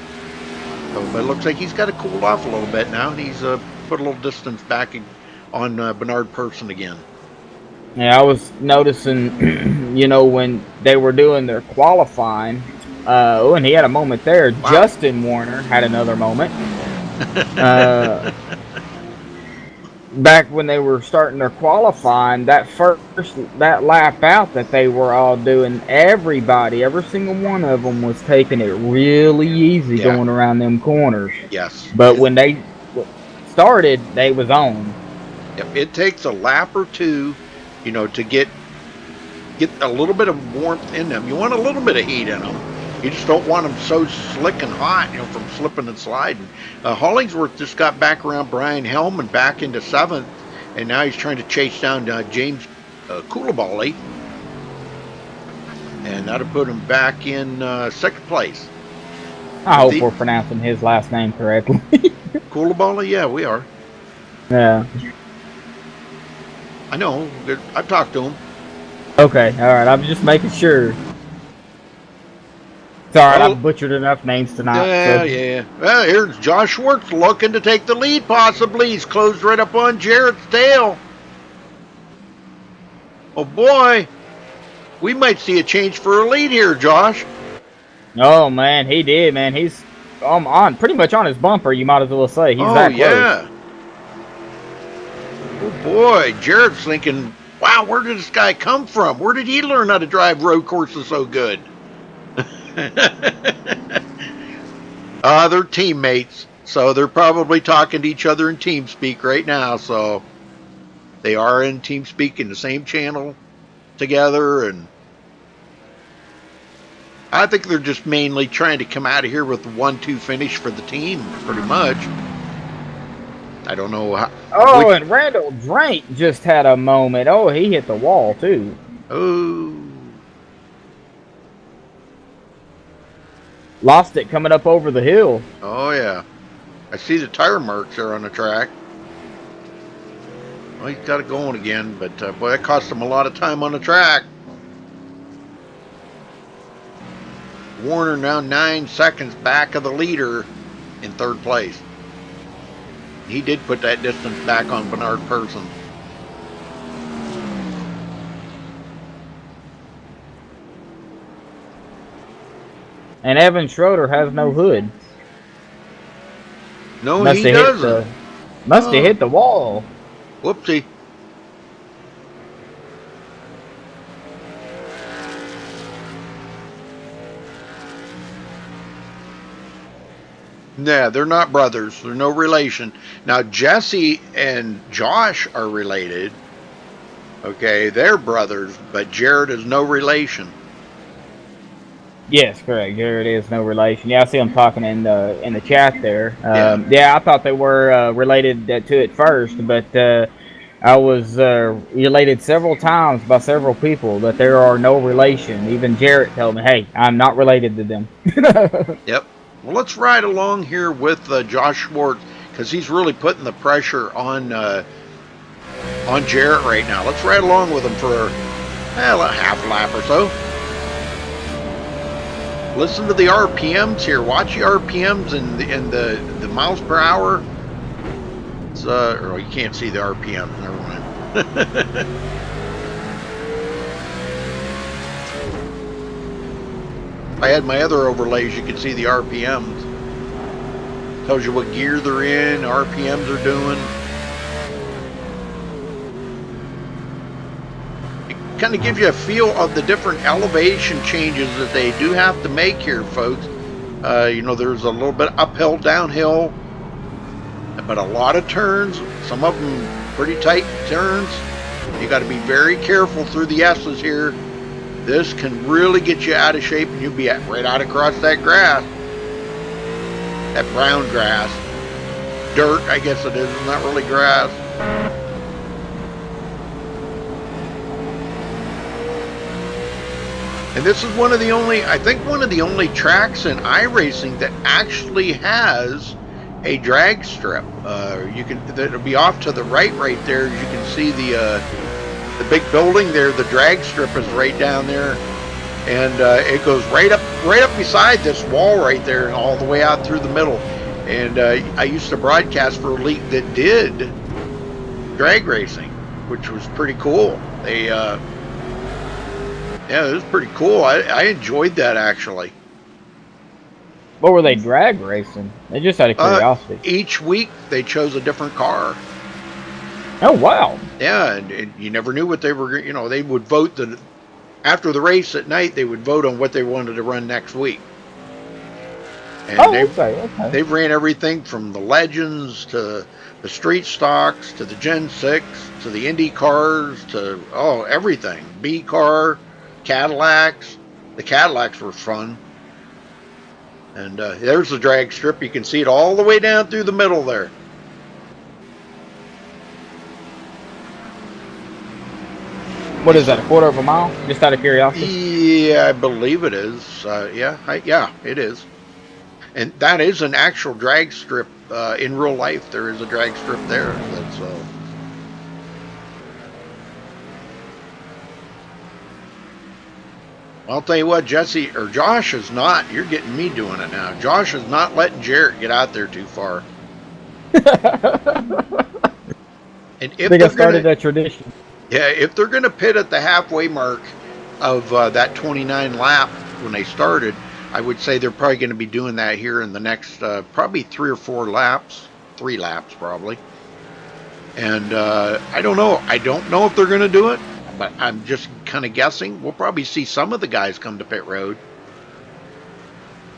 So, but it looks like he's got to cool off a little bit now, and he's put a little distance back on Bernard Person again. Yeah, I was noticing, you know, when they were doing their qualifying, and he had a moment there. Wow. Justin Warner had another moment. Back when they were starting their qualifying, that lap out that they were all doing, every single one of them was taking it really easy going around them corners. Yes. But when they started, they was on. Yep. It takes a lap or two, you know, to get a little bit of warmth in them. You want a little bit of heat in them. You just don't want them so slick and hot, you know, from slipping and sliding. Hollingsworth just got back around Brian Hellman back into 7th, and now he's trying to chase down James Coulibaly, and that'll put him back in 2nd place. I hope we're pronouncing his last name correctly. Coulibaly, yeah, we are. Yeah. I know. I've talked to him. Okay, all right. I'm just making sure. It's all right. I've butchered enough names tonight. Yeah, yeah. Well, here's Josh Schwartz looking to take the lead, possibly. He's closed right up on Jarrett's tail. Oh, boy. We might see a change for a lead here, Josh. Oh, man. He did, man. He's pretty much on his bumper, you might as well say. He's that close. Yeah. Oh, boy. Jarrett's thinking, wow, where did this guy come from? Where did he learn how to drive road courses so good? They're teammates, so they're probably talking to each other in TeamSpeak right now. So they are in TeamSpeak in the same channel together, and I think they're just mainly trying to come out of here with the 1-2 finish for the team, pretty much. I don't know how. Oh, and Randall Drake just had a moment. Oh, he hit the wall, too. Oh. Lost it coming up over the hill. Oh, yeah. I see the tire marks there on the track. Well, he's got it going again, but boy, that cost him a lot of time on the track. Warner now 9 seconds back of the leader in 3rd place. He did put that distance back on Bernard Person. And Evan Schroeder has no hood. No, he doesn't. Must have hit the wall. Whoopsie. Yeah, they're not brothers. They're no relation. Now, Jesse and Josh are related. Okay, they're brothers, but Jared is no relation. Yes, correct. Jared is no relation. Yeah, I see him talking in the chat there. Yeah, I thought they were related to it first, but I was related several times by several people that there are no relation. Even Jared told me, "Hey, I'm not related to them." Yep. Well, let's ride along here with Josh Schwartz, because he's really putting the pressure on Jarrett right now. Let's ride along with him for a half lap or so. Listen to the RPMs here. Watch the RPMs and the miles per hour. It's or you can't see the RPM. Never mind. If I had my other overlays, you could see the RPMs. Tells you what gear they're in, RPMs are doing. It kind of gives you a feel of the different elevation changes that they do have to make here, folks. You know, there's a little bit uphill, downhill, but a lot of turns. Some of them pretty tight turns. You got to be very careful through the S's here. This can really get you out of shape, and you'll be right out across that grass. That brown grass. Dirt, I guess it is. It's not really grass. And this is one of the only, I think one of the only tracks in iRacing that actually has a drag strip. That'll be off to the right there. You can see the big building there. The drag strip is right down there, and it goes right up beside this wall right there, and all the way out through the middle. And I used to broadcast for a league that did drag racing, which was pretty cool. They yeah, it was pretty cool. I enjoyed that, actually. What were they drag racing? They just out of curiosity. Each week they chose a different car. Oh, wow. Yeah, and you never knew what they were, you know, they would vote after the race at night, they would vote on what they wanted to run next week. And okay. They ran everything from the Legends to the Street Stocks to the Gen 6 to the Indy cars to, everything. B car, Cadillacs. The Cadillacs were fun. And there's the drag strip. You can see it all the way down through the middle there. What is that, a quarter of a mile? Just out of curiosity? Yeah, I believe it is. Yeah, it is. And that is an actual drag strip. In real life, there is a drag strip there. That's I'll tell you what, Jesse or Josh is not. You're getting me doing it now. Josh is not letting Jarrett get out there too far. And if I started that tradition. Yeah, if they're going to pit at the halfway mark of that 29 lap when they started, I would say they're probably going to be doing that here in the next probably 3 or 4 laps. 3 laps probably. And I don't know. I don't know if they're going to do it, but I'm just kind of guessing. We'll probably see some of the guys come to pit road.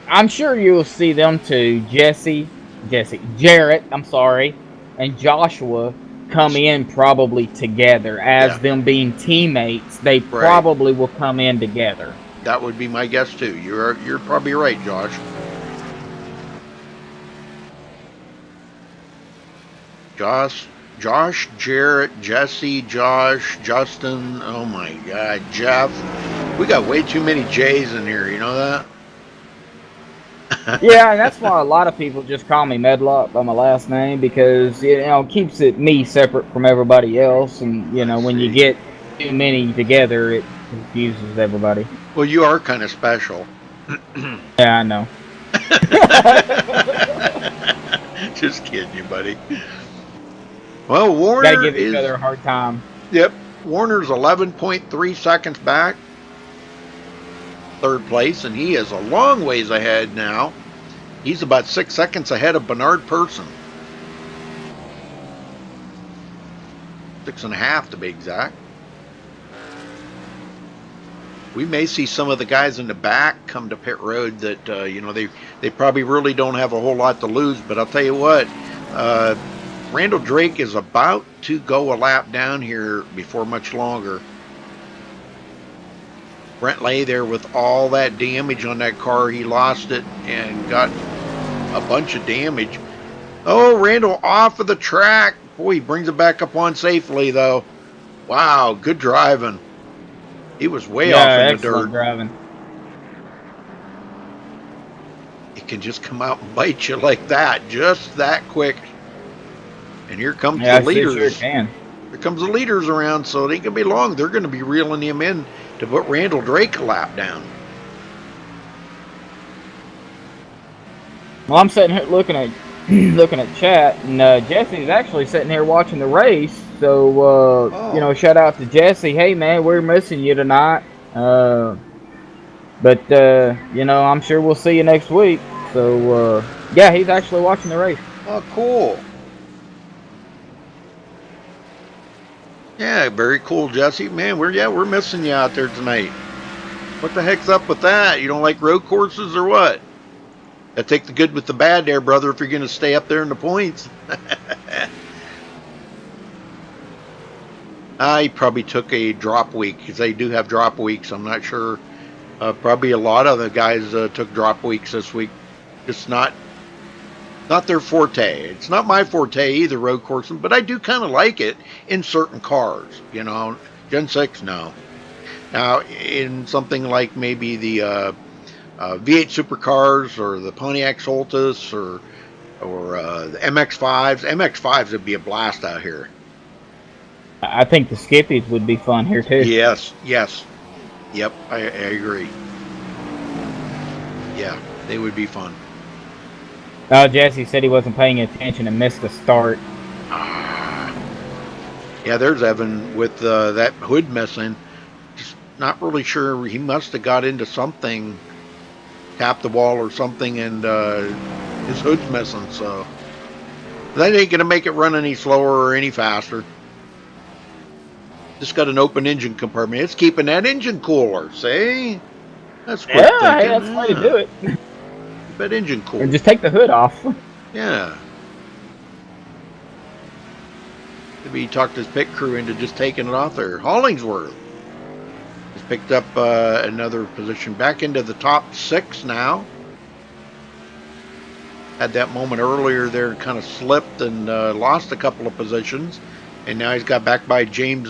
I'm sure you'll see them two, Jarrett, I'm sorry, and Joshua come in probably together Yeah, as them being teammates. They right. probably will come in together. That would be my guess too. You're probably right, Josh. Josh, Jarrett, Jesse, Josh, Justin. Oh my God, Jeff. We got way too many J's in here. You know that? Yeah, and that's why a lot of people just call me Medlock by my last name because it keeps me separate from everybody else, and I when you see. get too many together, it confuses everybody. Well, you are kind of special. Yeah, I know. Just kidding you, buddy. Well, Got to Warner give each is, other a hard time. yep, Warner's 11.3 seconds back, third place, and he is a long ways ahead now. He's about 6 seconds ahead of Bernard Person. 6.5 to be exact. We may see some of the guys in the back come to pit road that they probably really don't have a whole lot to lose. But I'll tell you what, Randall Drake is about to go a lap down here before much longer. Brent lay there with all that damage on that car. He lost it and got a bunch of damage. Oh, Randall off of the track. Boy, he brings it back up on safely though. Wow, good driving. He was way off Yeah, in the excellent dirt. driving. It can just come out and bite you like that, just that quick. And here comes Yeah, the it sure leaders. can. Here comes the leaders around, so it ain't gonna be long. They're gonna be reeling him in to put Randall Drake a lap down. Well, I'm sitting here looking at chat, and Jesse's actually sitting here watching the race. So shout out to Jesse. Hey man, we're missing you tonight. But I'm sure we'll see you next week. So yeah, he's actually watching the race. Oh, cool. Yeah, very cool, Jesse. Man, we're missing you out there tonight. What the heck's up with that? You don't like road courses or what? I take the good with the bad there, brother, if you're going to stay up there in the points. I probably took a drop week because they do have drop weeks. I'm not sure. Probably a lot of the guys took drop weeks this week. It's not their forte. It's not my forte either, road coursing, but I do kind of like it in certain cars. Gen 6, no. Now, in something like maybe the V8 supercars or the Pontiac Soltis or the MX-5s. MX-5s would be a blast out here. I think the Skippies would be fun here too. Yes. Yep, I agree. Yeah, they would be fun. Oh, Jesse said he wasn't paying attention and missed the start. Yeah, there's Evan with that hood missing. Just not really sure. He must have got into something, tapped the wall or something, and his hood's missing. So that ain't gonna make it run any slower or any faster. Just got an open engine compartment. It's keeping that engine cooler. See? That's quick thinking. Hey, that's the way to do it. Keep that engine cool. And just take the hood off. Yeah. Maybe he talked his pit crew into just taking it off there. Hollingsworth has picked up another position back into the top 6 now. Had that moment earlier there, kind of slipped and lost a couple of positions. And now he's got back by James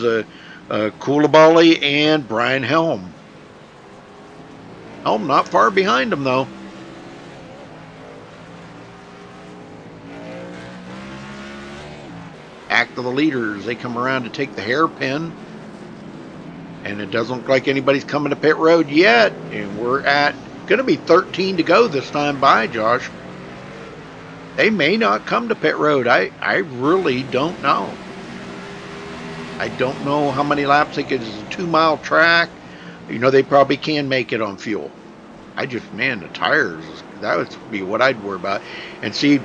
Koulibaly and Brian Helm. Helm not far behind him, though. Back to the leaders. They come around to take the hairpin. And it doesn't look like anybody's coming to pit road yet. And we're at going to be 13 to go this time by, Josh. They may not come to pit road. I really don't know. I don't know how many laps they get. It's a 2-mile track. They probably can make it on fuel. The tires, that would be what I'd worry about. And see,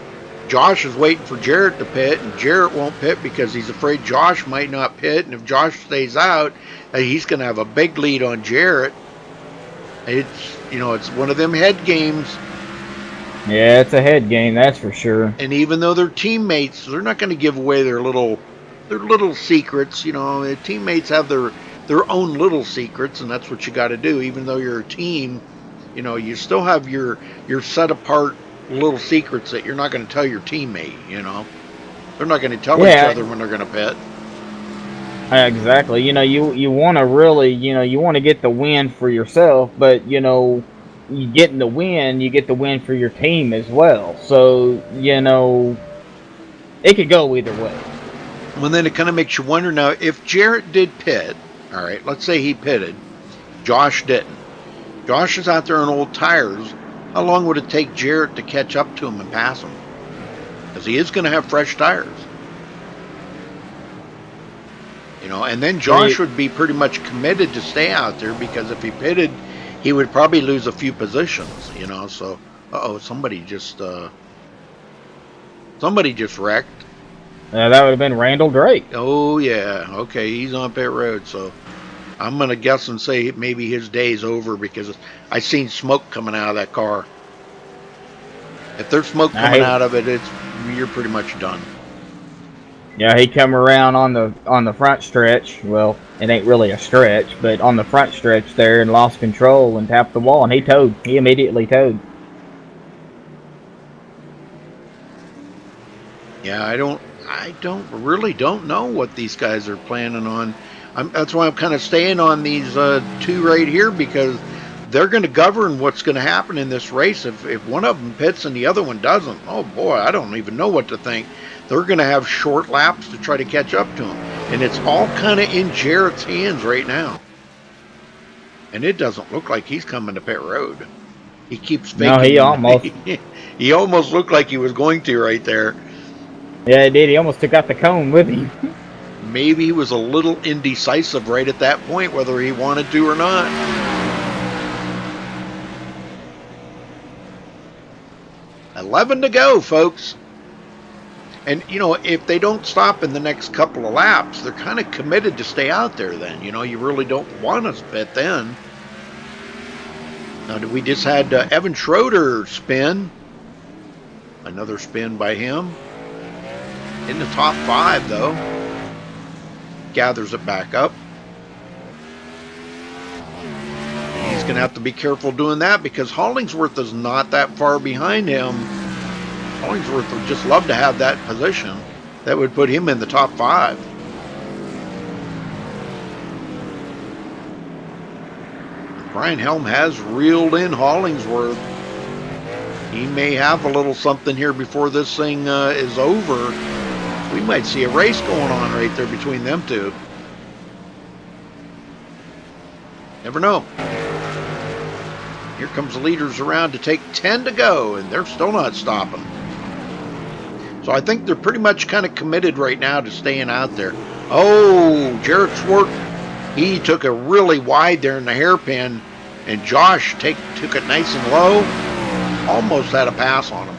Josh is waiting for Jarrett to pit, and Jarrett won't pit because he's afraid Josh might not pit. And if Josh stays out, he's going to have a big lead on Jarrett. It's one of them head games. Yeah, it's a head game, that's for sure. And even though they're teammates, they're not going to give away their little secrets. You know, teammates have their own little secrets, and that's what you got to do. Even though you're a team, you know, you still have your set apart little secrets that you're not going to tell your teammate. You know, they're not going to tell each Yeah, other when they're going to pit. exactly. You know, you want to really, you want to get the win for yourself, but you getting the win, you get the win for your team as well. So it could go either way. Well, then it kind of makes you wonder now if Jarrett did pit. All right, let's say he pitted. Josh didn't. Josh is out there on old tires. How long would it take Jarrett to catch up to him and pass him? Because he is going to have fresh tires. You know, and then Josh would be pretty much committed to stay out there because if he pitted, he would probably lose a few positions. You know, so somebody just wrecked. That would have been Randall Drake. Oh yeah, okay, he's on pit road, so I'm gonna guess and say maybe his day's over because I seen smoke coming out of that car. If there's smoke coming out of it, you're pretty much done. Yeah, he come around on the front stretch. Well, it ain't really a stretch, but on the front stretch there, and lost control and tapped the wall, and he towed. He immediately towed. Yeah, I really don't know what these guys are planning on. That's why I'm kind of staying on these two right here because they're going to govern what's going to happen in this race. If one of them pits and the other one doesn't, oh boy, I don't even know what to think. They're going to have short laps to try to catch up to him. And it's all kind of in Jarrett's hands right now. And it doesn't look like he's coming to pit road. He keeps faking. No, he almost. He almost looked like he was going to right there. Yeah, he did. He almost took out the cone with him. Maybe he was a little indecisive right at that point, whether he wanted to or not. $11 to go, folks. And, you know, if they don't stop in the next couple of laps, they're kind of committed to stay out there then. You know, you really don't want to pit then. Now, we just had Evan Schroeder spin. Another spin by him. In the top 5, though. Gathers it back up. He's going to have to be careful doing that because Hollingsworth is not that far behind him. Hollingsworth would just love to have that position. That would put him in the top 5. Brian Helm has reeled in Hollingsworth. He may have a little something here before this thing is over. We might see a race going on right there between them two. Never know. Here comes the leaders around to take 10 to go, and they're still not stopping. So I think they're pretty much kind of committed right now to staying out there. Oh, Jarrett Schwartz, he took a really wide there in the hairpin, and Josh took it nice and low. Almost had a pass on him.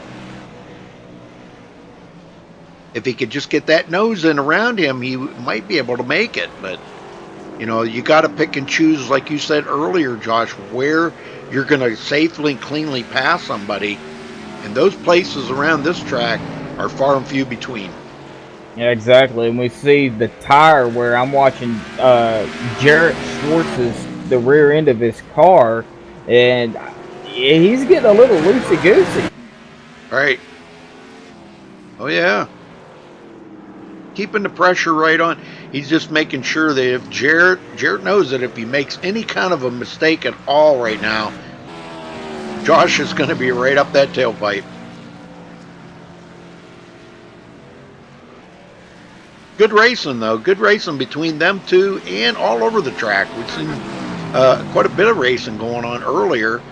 If he could just get that nose in around him, he might be able to make it. But, you know, you got to pick and choose, like you said earlier, Josh, where you're going to safely and cleanly pass somebody. And those places around this track are far and few between. Yeah, exactly. And we see the tire where I'm watching Jarrett Schwartz's, the rear end of his car, and he's getting a little loosey-goosey. Right. Oh, yeah. Keeping the pressure right on. He's just making sure that if Jarrett knows that if he makes any kind of a mistake at all right now, Josh is going to be right up that tailpipe. Good racing, though. Good racing between them two and all over the track. We've seen quite a bit of racing going on earlier.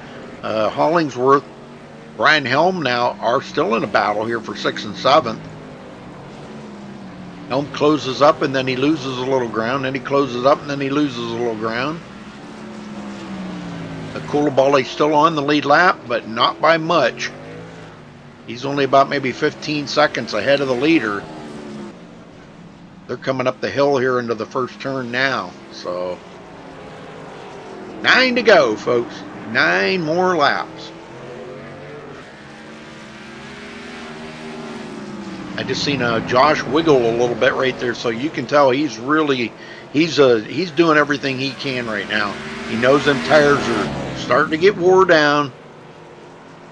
Hollingsworth, Brian Helm now are still in a battle here for 6th and 7th. Helm closes up and then he loses a little ground. Then he closes up and then he loses a little ground. Koulibaly's still on the lead lap, but not by much. He's only about maybe 15 seconds ahead of the leader. They're coming up the hill here into the first turn now. So 9 to go, folks. 9 more laps. I just seen Josh wiggle a little bit right there, so you can tell he's really he's doing everything he can right now. He knows them tires are starting to get wore down,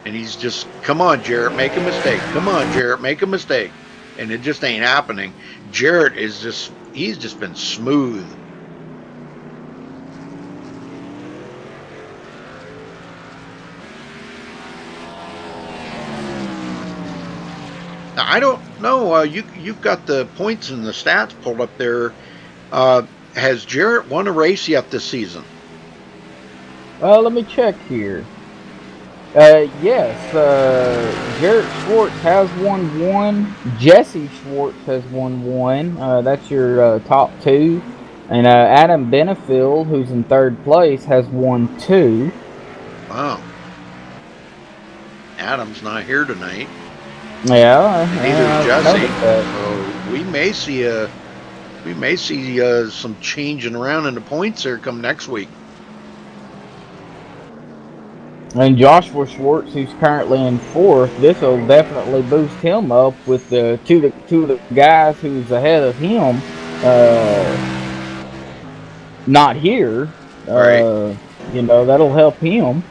and he's just, come on, Jarrett, make a mistake. Come on, Jarrett, make a mistake, and it just ain't happening. Jarrett is he's just been smooth. Now, I don't know. You've got the points and the stats pulled up there. Has Jarrett won a race yet this season? Let me check here. Yes, Jarrett Schwartz has won one. Jesse Schwartz has won one. That's your top two. And Adam Benefield, who's in third place, has won two. Wow. Adam's not here tonight. Yeah, Neither Jesse. So we may see some changing around in the points there come next week. And Joshua Schwartz, who's currently in fourth, this will definitely boost him up with the two of the guys who's ahead of him not here. Right. You know, that'll help him.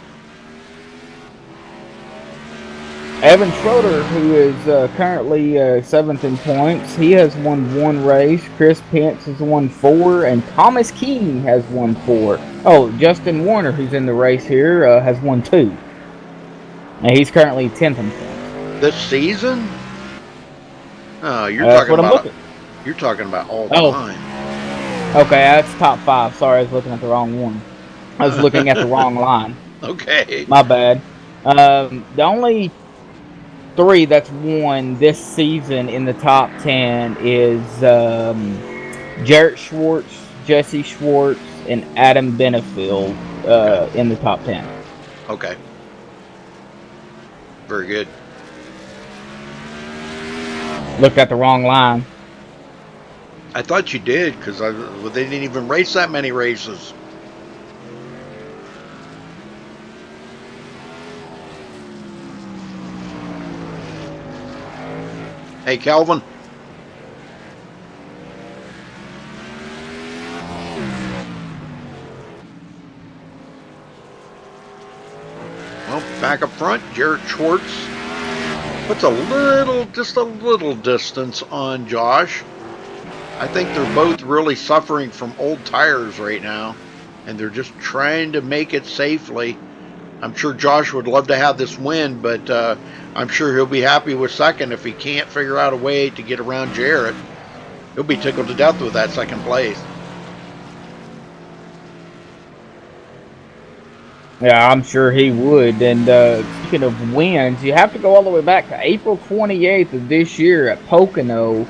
Evan Schroeder, who is currently 7th in points, he has won one race. Chris Pence has won 4, and Thomas King has won 4. Oh, Justin Warner, who's in the race here, has won 2. And he's currently 10th in points. This season? Oh, you're talking about all time. Okay, that's top 5. Sorry, I was looking at the wrong one. I was looking at the wrong line. Okay. My bad. The only 3 that's won this season in the top 10 is Jarrett Schwartz, Jesse Schwartz, and Adam Benefield in the top 10. Okay. Very good. Looked at the wrong line. I thought you did, because they didn't even race that many races. Hey, Calvin. Well, back up front, Jarrett Schwartz puts just a little distance on Josh. I think they're both really suffering from old tires right now, and they're just trying to make it safely. I'm sure Josh would love to have this win, but I'm sure he'll be happy with second if he can't figure out a way to get around Jarrett. He'll be tickled to death with that second place. Yeah, I'm sure he would. And speaking of wins, you have to go all the way back to April 28th of this year at Pocono,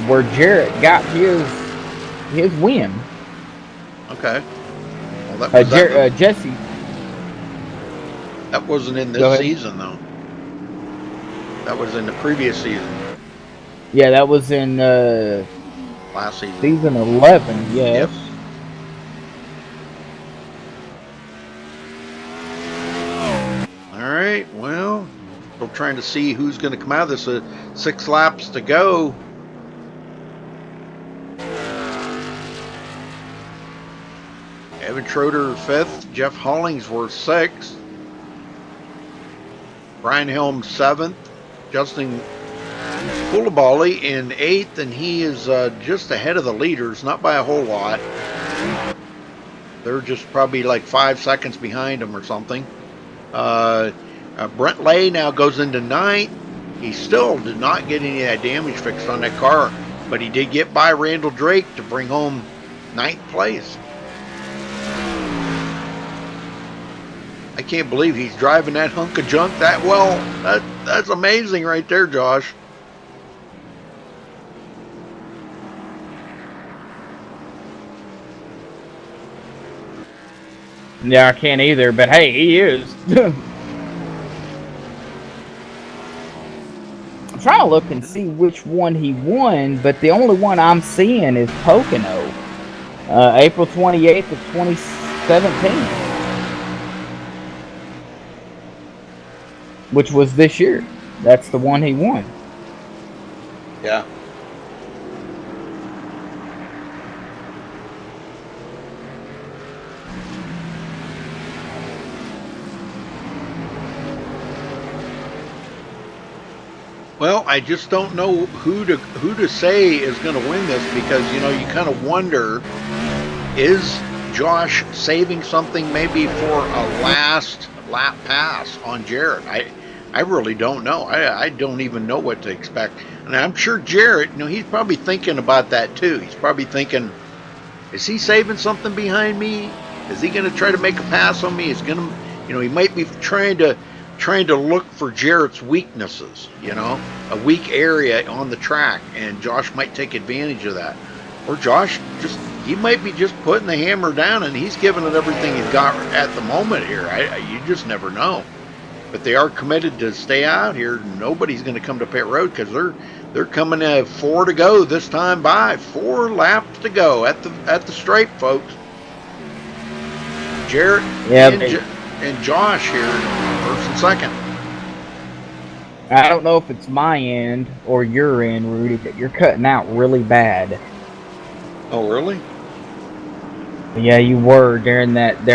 where Jarrett got his win. Okay. Well, that was Jesse. That wasn't in this season, though. That was in the previous season. Yeah, that was in last season. Season 11, yes. Yep. All right, well, we're trying to see who's going to come out of this. 6 laps to go. Evan Schroeder 5th, Jeff Hollingsworth 6th, Brian Helm 7th, Justin Koulibaly in 8th, and he is just ahead of the leaders, not by a whole lot. They're just probably like 5 seconds behind him or something. Brent Lay now goes into 9th. He still did not get any of that damage fixed on that car, but he did get by Randall Drake to bring home 9th place. I can't believe he's driving that hunk of junk that well. That's amazing right there, Josh. Yeah, I can't either, but hey, he is. I'm trying to look and see which one he won, but the only one I'm seeing is Pocono. April 28th of 2017. Which was this year. That's the one he won. Yeah. Well, I just don't know who to say is going to win this, because you kind of wonder, is Josh saving something maybe for a last lap pass on Jarrett? I really don't know. I don't even know what to expect. And I'm sure Jarrett, he's probably thinking about that too. He's probably thinking, is he saving something behind me? Is he going to try to make a pass on me? He's going to, he might be trying to look for Jarrett's weaknesses, a weak area on the track, and Josh might take advantage of that. Or Josh he might be just putting the hammer down, and he's giving it everything he's got at the moment here. You just never know. But they are committed to stay out here. Nobody's going to come to pit road, because they're coming at 4 to go this time by. 4 laps to go at the stripe, folks. Jarrett and Josh here, first and second. I don't know if it's my end or your end, Rudy, but you're cutting out really bad. Oh, really? Yeah, you were during that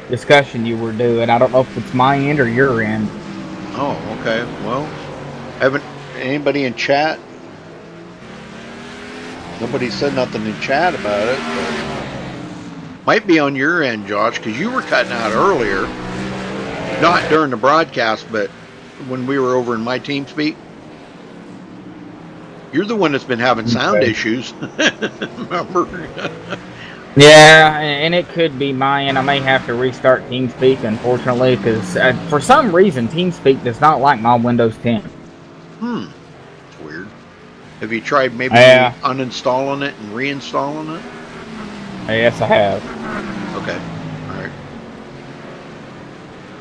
discussion you were doing. I don't know if it's my end or your end. Oh, okay. Well, haven't anybody in chat? Nobody said nothing in chat about it. But might be on your end, Josh, because you were cutting out earlier. Not during the broadcast, but when we were over in my team speak. You're the one that's been having sound issues. Remember? Yeah, and it could be mine. I may have to restart TeamSpeak, unfortunately, because for some reason TeamSpeak does not like my Windows 10. It's weird. Have you tried maybe uninstalling it and reinstalling it? Yes, I have. Okay.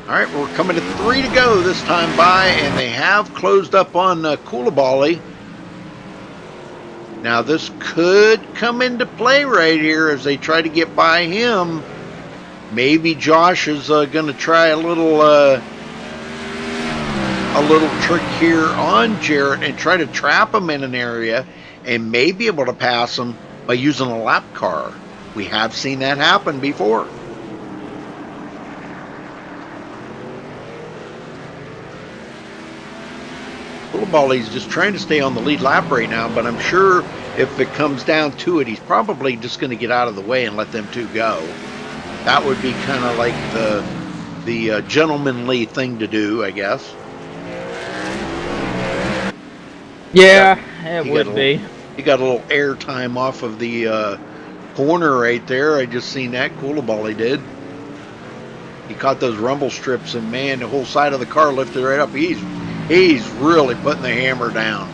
All right, we're coming to 3 to go this time by, and they have closed up on Koulibaly. Now, this could come into play right here as they try to get by him. Maybe Josh is going to try a little trick here on Jarrett and try to trap him in an area and may be able to pass him by using a lap car. We have seen that happen before. Koulibaly's just trying to stay on the lead lap right now, but I'm sure if it comes down to it, he's probably just going to get out of the way and let them two go. That would be kind of like the gentlemanly thing to do, I guess. Yeah, it would be. He got a little air time off of the corner right there. I just seen that. Koulibaly did. He caught those rumble strips, and man, the whole side of the car lifted right up. He's really putting the hammer down.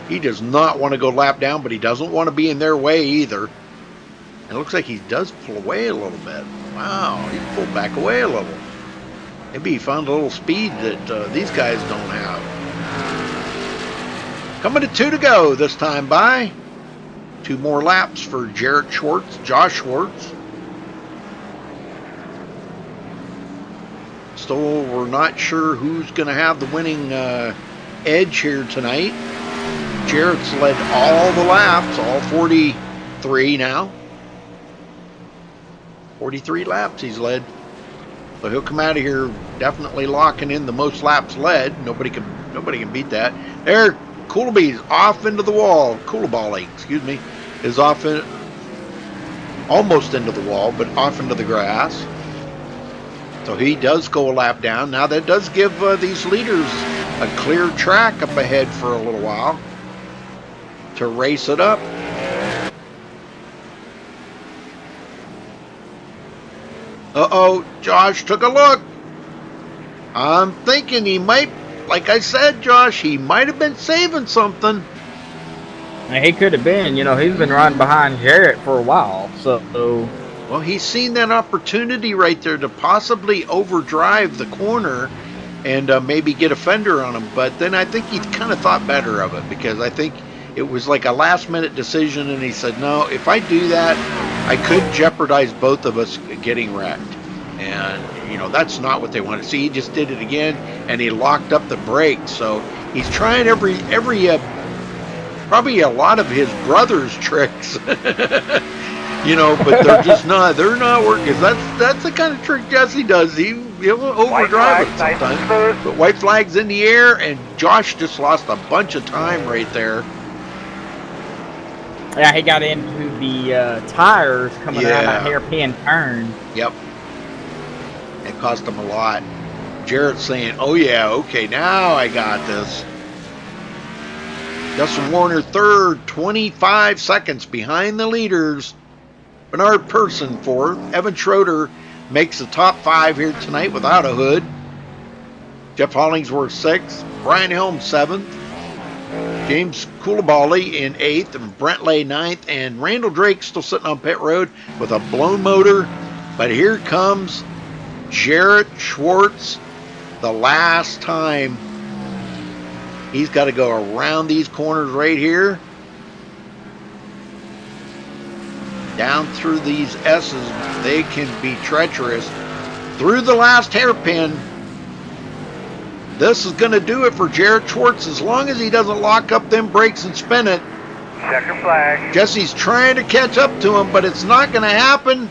He does not want to go lap down, but he doesn't want to be in their way either. And it looks like he does pull away a little bit. Wow, he pulled back away a little. Maybe he found a little speed that these guys don't have. Coming to 2 to go this time by. 2 more laps for Jarrett Schwartz, Josh Schwartz. Still, we're not sure who's going to have the winning edge here tonight. Jarrett's led all the laps, all 43 now. 43 laps he's led. So he'll come out of here definitely locking in the most laps led. Nobody can beat that. There, Koulibaly's off into the wall. Koulibaly, excuse me, is off in, almost into the wall, but off into the grass. So he does go a lap down. Now that does give these leaders a clear track up ahead for a little while to race it up. Uh-oh, Josh took a look. I'm thinking he might, like I said, Josh, he might have been saving something. He could have been. He's been riding behind Jarrett for a while, so... Well, he's seen that opportunity right there to possibly overdrive the corner and maybe get a fender on him. But then I think he kind of thought better of it, because I think it was like a last-minute decision, and he said, no, if I do that, I could jeopardize both of us getting wrecked. And, that's not what they want to see. He just did it again, and he locked up the brakes. So he's trying probably a lot of his brother's tricks. But they're not working. That's the kind of trick Jesse does. He'll overdrive it sometimes. But white flag's in the air, and Josh just lost a bunch of time right there. Yeah, he got into the tires coming around that hairpin turn. Yep. It cost him a lot. Jarrett's saying, oh yeah, okay, now I got this. Justin Warner third, 25 seconds behind the leaders. Bernard Person fourth. Evan Schroeder makes the top 5 here tonight without a hood. Jeff Hollingsworth 6th. Brian Helms 7th. James Coulibaly in 8th. And Brent Lay 9th. And Randall Drake still sitting on pit road with a blown motor. But here comes Jarrett Schwartz the last time. He's got to go around these corners right here. Down through these S's. They can be treacherous. Through the last hairpin. This is going to do it for Jarrett Schwartz as long as he doesn't lock up them brakes and spin it. Checker flag. Jesse's trying to catch up to him, but it's not going to happen.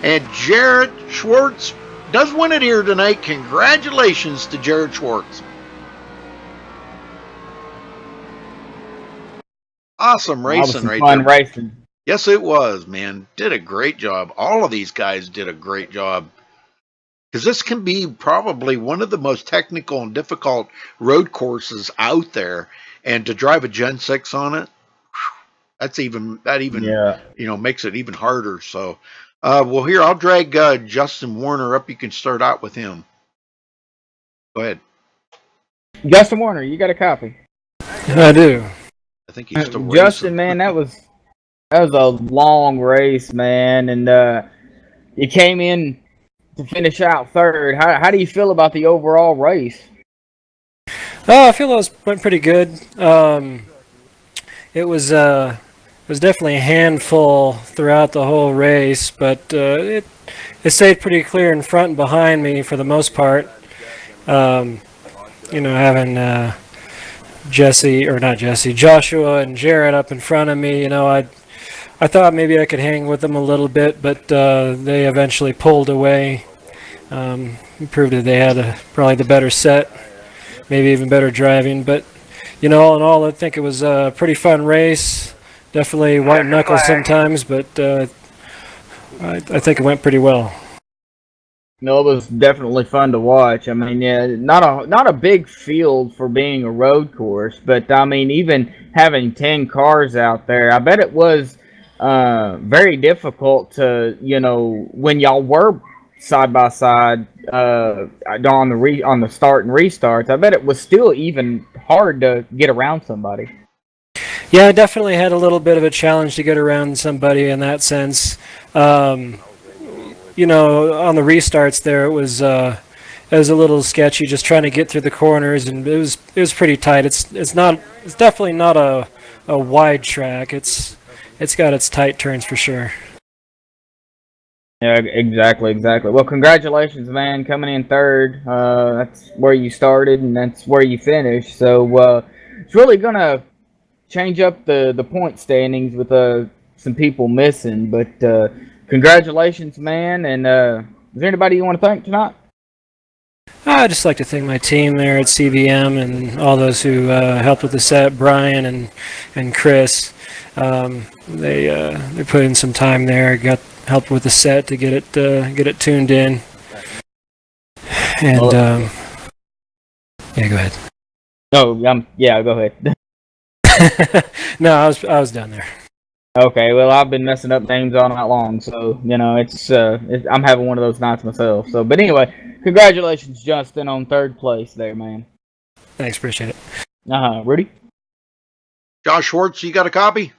And Jarrett Schwartz does win it here tonight. Congratulations to Jarrett Schwartz. Awesome racing right there. Fun racing. Yes, it was, man. Did a great job. All of these guys did a great job. Because this can be probably one of the most technical and difficult road courses out there. And to drive a Gen 6 on it, that even makes it even harder. So, well, here, I'll drag Justin Warner up. You can start out with him. Go ahead. Justin Warner, you got a copy? I do. I think he's still Justin, racing. man, that was a long race, man, and you came in to finish out third. How do you feel about the overall race? Oh, I feel it went pretty good. It was definitely a handful throughout the whole race, but it stayed pretty clear in front and behind me for the most part. Having Joshua and Jarrett up in front of me, I thought maybe I could hang with them a little bit, but they eventually pulled away. Proved that they had probably the better set, maybe even better driving. But, all in all, I think it was a pretty fun race. Definitely white knuckles sometimes, but I think it went pretty well. No, it was definitely fun to watch. I mean, yeah, not a big field for being a road course, but I mean, even having 10 cars out there, I bet it was very difficult to, when y'all were side by side on the start and restarts. I bet it was still even hard to get around somebody. Yeah, I definitely had a little bit of a challenge to get around somebody in that sense. On the restarts there, it was a little sketchy, just trying to get through the corners, and it was pretty tight. It's definitely not a wide track. It's got its tight turns for sure. Yeah, exactly. Well, congratulations, man, coming in third. That's where you started, and that's where you finished. So it's really gonna change up the point standings with some people missing, but. Congratulations, man, and is there anybody you want to thank tonight? I'd just like to thank my team there at CVM and all those who helped with the set, Brian and Chris. They put in some time there, got helped with the set to get it tuned in. And yeah, go ahead. Oh, yeah, go ahead. No, I was down there. Okay, well, I've been messing up names all night long, so I'm having one of those nights myself. So, but anyway, congratulations, Justin, on third place there, man. Thanks, appreciate it. Rudy. Josh Schwartz, you got a copy?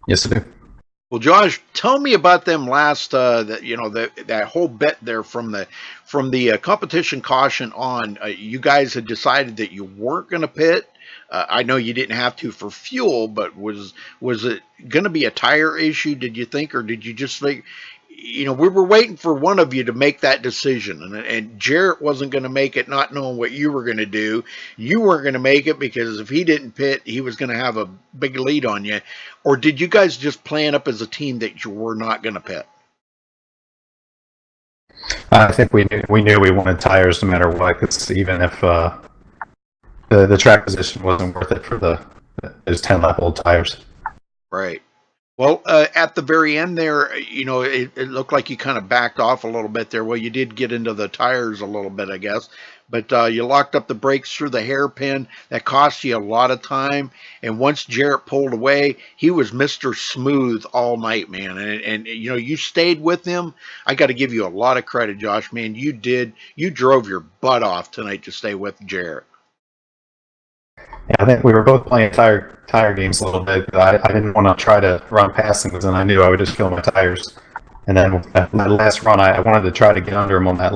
Yes, I do. Well, Josh, tell me about them last that whole bet there from the competition caution on. You guys had decided that you weren't going to pit. I know you didn't have to for fuel, but was it going to be a tire issue, did you think, or did you just think we were waiting for one of you to make that decision, and Jarrett wasn't going to make it, not knowing what you were going to do. You weren't going to make it because if he didn't pit, he was going to have a big lead on you. Or did you guys just plan up as a team that you were not going to pit? I think we knew we wanted tires no matter what, because even if the track position wasn't worth it for those 10-lap old tires. Right. Well, at the very end there, it looked like you kind of backed off a little bit there. Well, you did get into the tires a little bit, I guess, but you locked up the brakes through the hairpin. That cost you a lot of time. And once Jarrett pulled away, he was Mr. Smooth all night, man. And you stayed with him. I got to give you a lot of credit, Josh, man. You did. You drove your butt off tonight to stay with Jarrett. Yeah, I think we were both playing tire games a little bit. I didn't want to try to run past him because then I knew I would just kill my tires. And then that last run, I wanted to try to get under him on that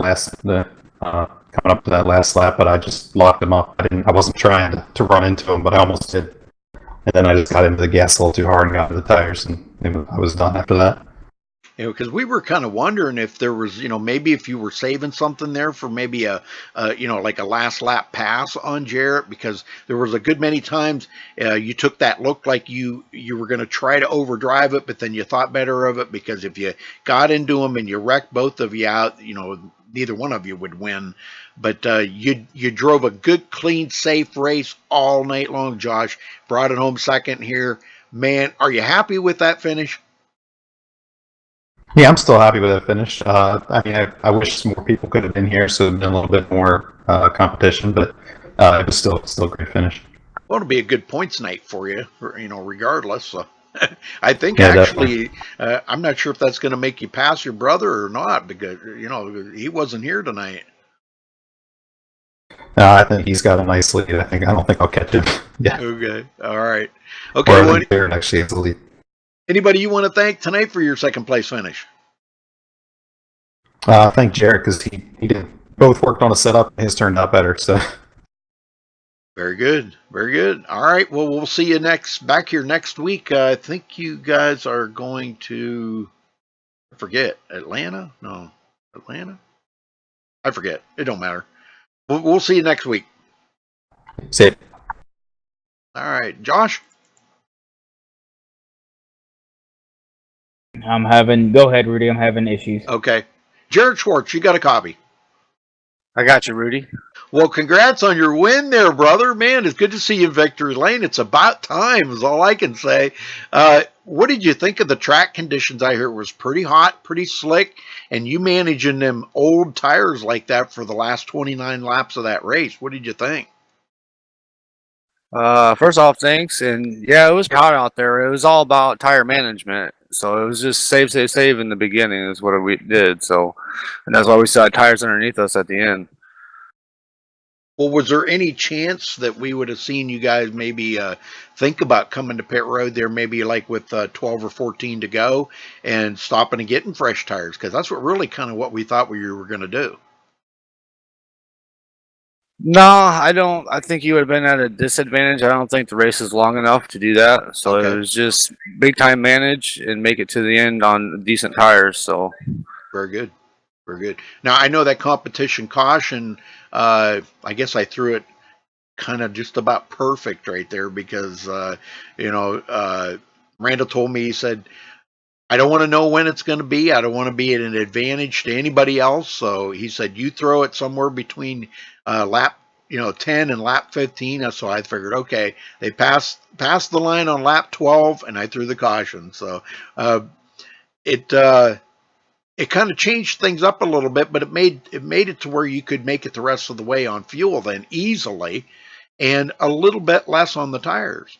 coming up to that last lap, but I just locked him up. I wasn't trying to run into him, but I almost did. And then I just got into the gas a little too hard and got into the tires, and I was done after that. Because we were kind of wondering if there was, maybe if you were saving something there for maybe like a last lap pass on Jarrett, because there was a good many times you took that look like you were going to try to overdrive it, but then you thought better of it, because if you got into him and you wrecked both of you out, neither one of you would win. But you drove a good, clean, safe race all night long, Josh. Brought it home second here. Man, are you happy with that finish? Yeah, I'm still happy with that finish. I wish more people could have been here, so there'd been a little bit more competition, but it was still a great finish. Well, it'll be a good points night for you, regardless. So I think Yeah, actually, I'm not sure if that's going to make you pass your brother or not, because he wasn't here tonight. I think he's got a nice lead. I don't think I'll catch him. Yeah. Okay. All right. Okay. Or I think Jared actually has the lead. Anybody you want to thank tonight for your second place finish? Thank Jared, because he did both worked on a setup. His turned out better. So. Very good. Very good. All right. Well, we'll see you back here next week. I think you guys are going to, I forget, Atlanta? No, Atlanta? I forget. It don't matter. We'll see you next week. See you. All right. Josh? Go ahead, Rudy. I'm having issues. Okay. Jared Schwartz, you got a copy. I got you, Rudy. Well, congrats on your win there, brother. Man, it's good to see you in victory lane. It's about time, is all I can say. What did you think of the track conditions? I heard it was pretty hot, pretty slick, and you managing them old tires like that for the last 29 laps of that race. What did you think? First off, thanks. And yeah, it was hot out there. It was all about tire management. So it was just save in the beginning is what we did. So, and that's why we saw tires underneath us at the end. Well, was there any chance that we would have seen you guys maybe think about coming to pit road there, maybe like with 12 or 14 to go and stopping and getting fresh tires? Because that's what we thought we were going to do. No, I don't. I think you would have been at a disadvantage. I don't think the race is long enough to do that. So Okay. It was just big time manage and make it to the end on decent tires. So Very good. Very good. Now, I know that competition caution, I guess I threw it kind of just about perfect right there because, Randall told me, he said, I don't want to know when it's going to be. I don't want to be at an advantage to anybody else. So he said, you throw it somewhere between lap 10 and lap 15. So I figured, okay, they passed the line on lap 12 and I threw the caution. So it kind of changed things up a little bit, but it made it to where you could make it the rest of the way on fuel then easily and a little bit less on the tires.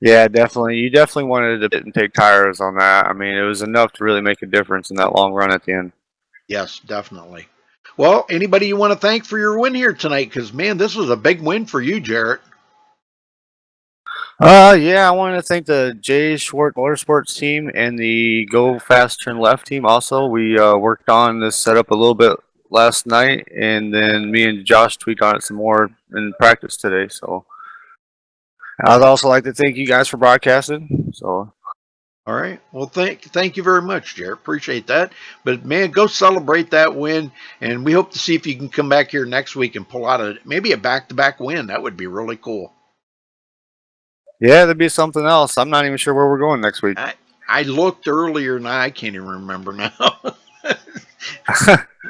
yeah, definitely. You definitely wanted to pit and take tires on that. I mean, it was enough to really make a difference in that long run at the end. Yes, definitely. Well, anybody you want to thank for your win here tonight? Because, man, this was a big win for you, Jarrett. Yeah, I wanted to thank the J Schwartz Motorsports team and the Go Fast Turn Left team also. We worked on this setup a little bit last night, and then me and Josh tweaked on it some more in practice today. So I'd also like to thank you guys for broadcasting. So All right. Well, thank you very much, Jared. Appreciate that. But man, go celebrate that win, and we hope to see if you can come back here next week and pull out maybe a back-to-back win. That would be really cool. Yeah, there'd be something else. I'm not even sure where we're going next week. I looked earlier, and I can't even remember now.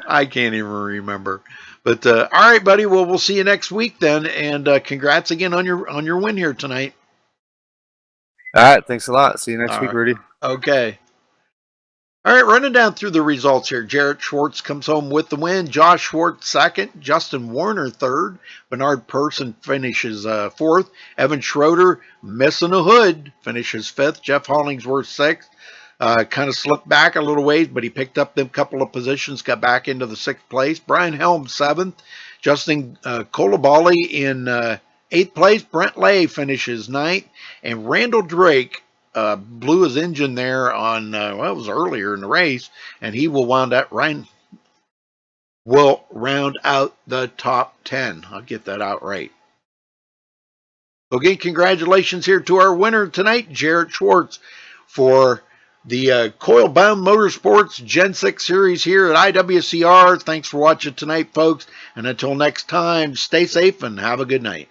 I can't even remember. But all right, buddy. Well, we'll see you next week then, and congrats again on your win here tonight. All right, thanks a lot. See you next All week, right. Rudy. Okay. All right, running down through the results here. Jarrett Schwartz comes home with the win. Josh Schwartz second. Justin Warner third. Bernard Person finishes fourth. Evan Schroeder, missing a hood, finishes fifth. Jeff Hollingsworth sixth. Kind of slipped back a little ways, but he picked up them couple of positions, got back into the sixth place. Brian Helm seventh. Justin Kolobali in eighth place. Brent Lay finishes ninth. And Randall Drake blew his engine there on, well, it was earlier in the race, and he will round out the top 10. I'll get that out right. Again, congratulations here to our winner tonight, Jarrett Schwartz, for the Coil Bound Motorsports Gen 6 Series here at IWCR. Thanks for watching tonight, folks, and until next time, stay safe and have a good night.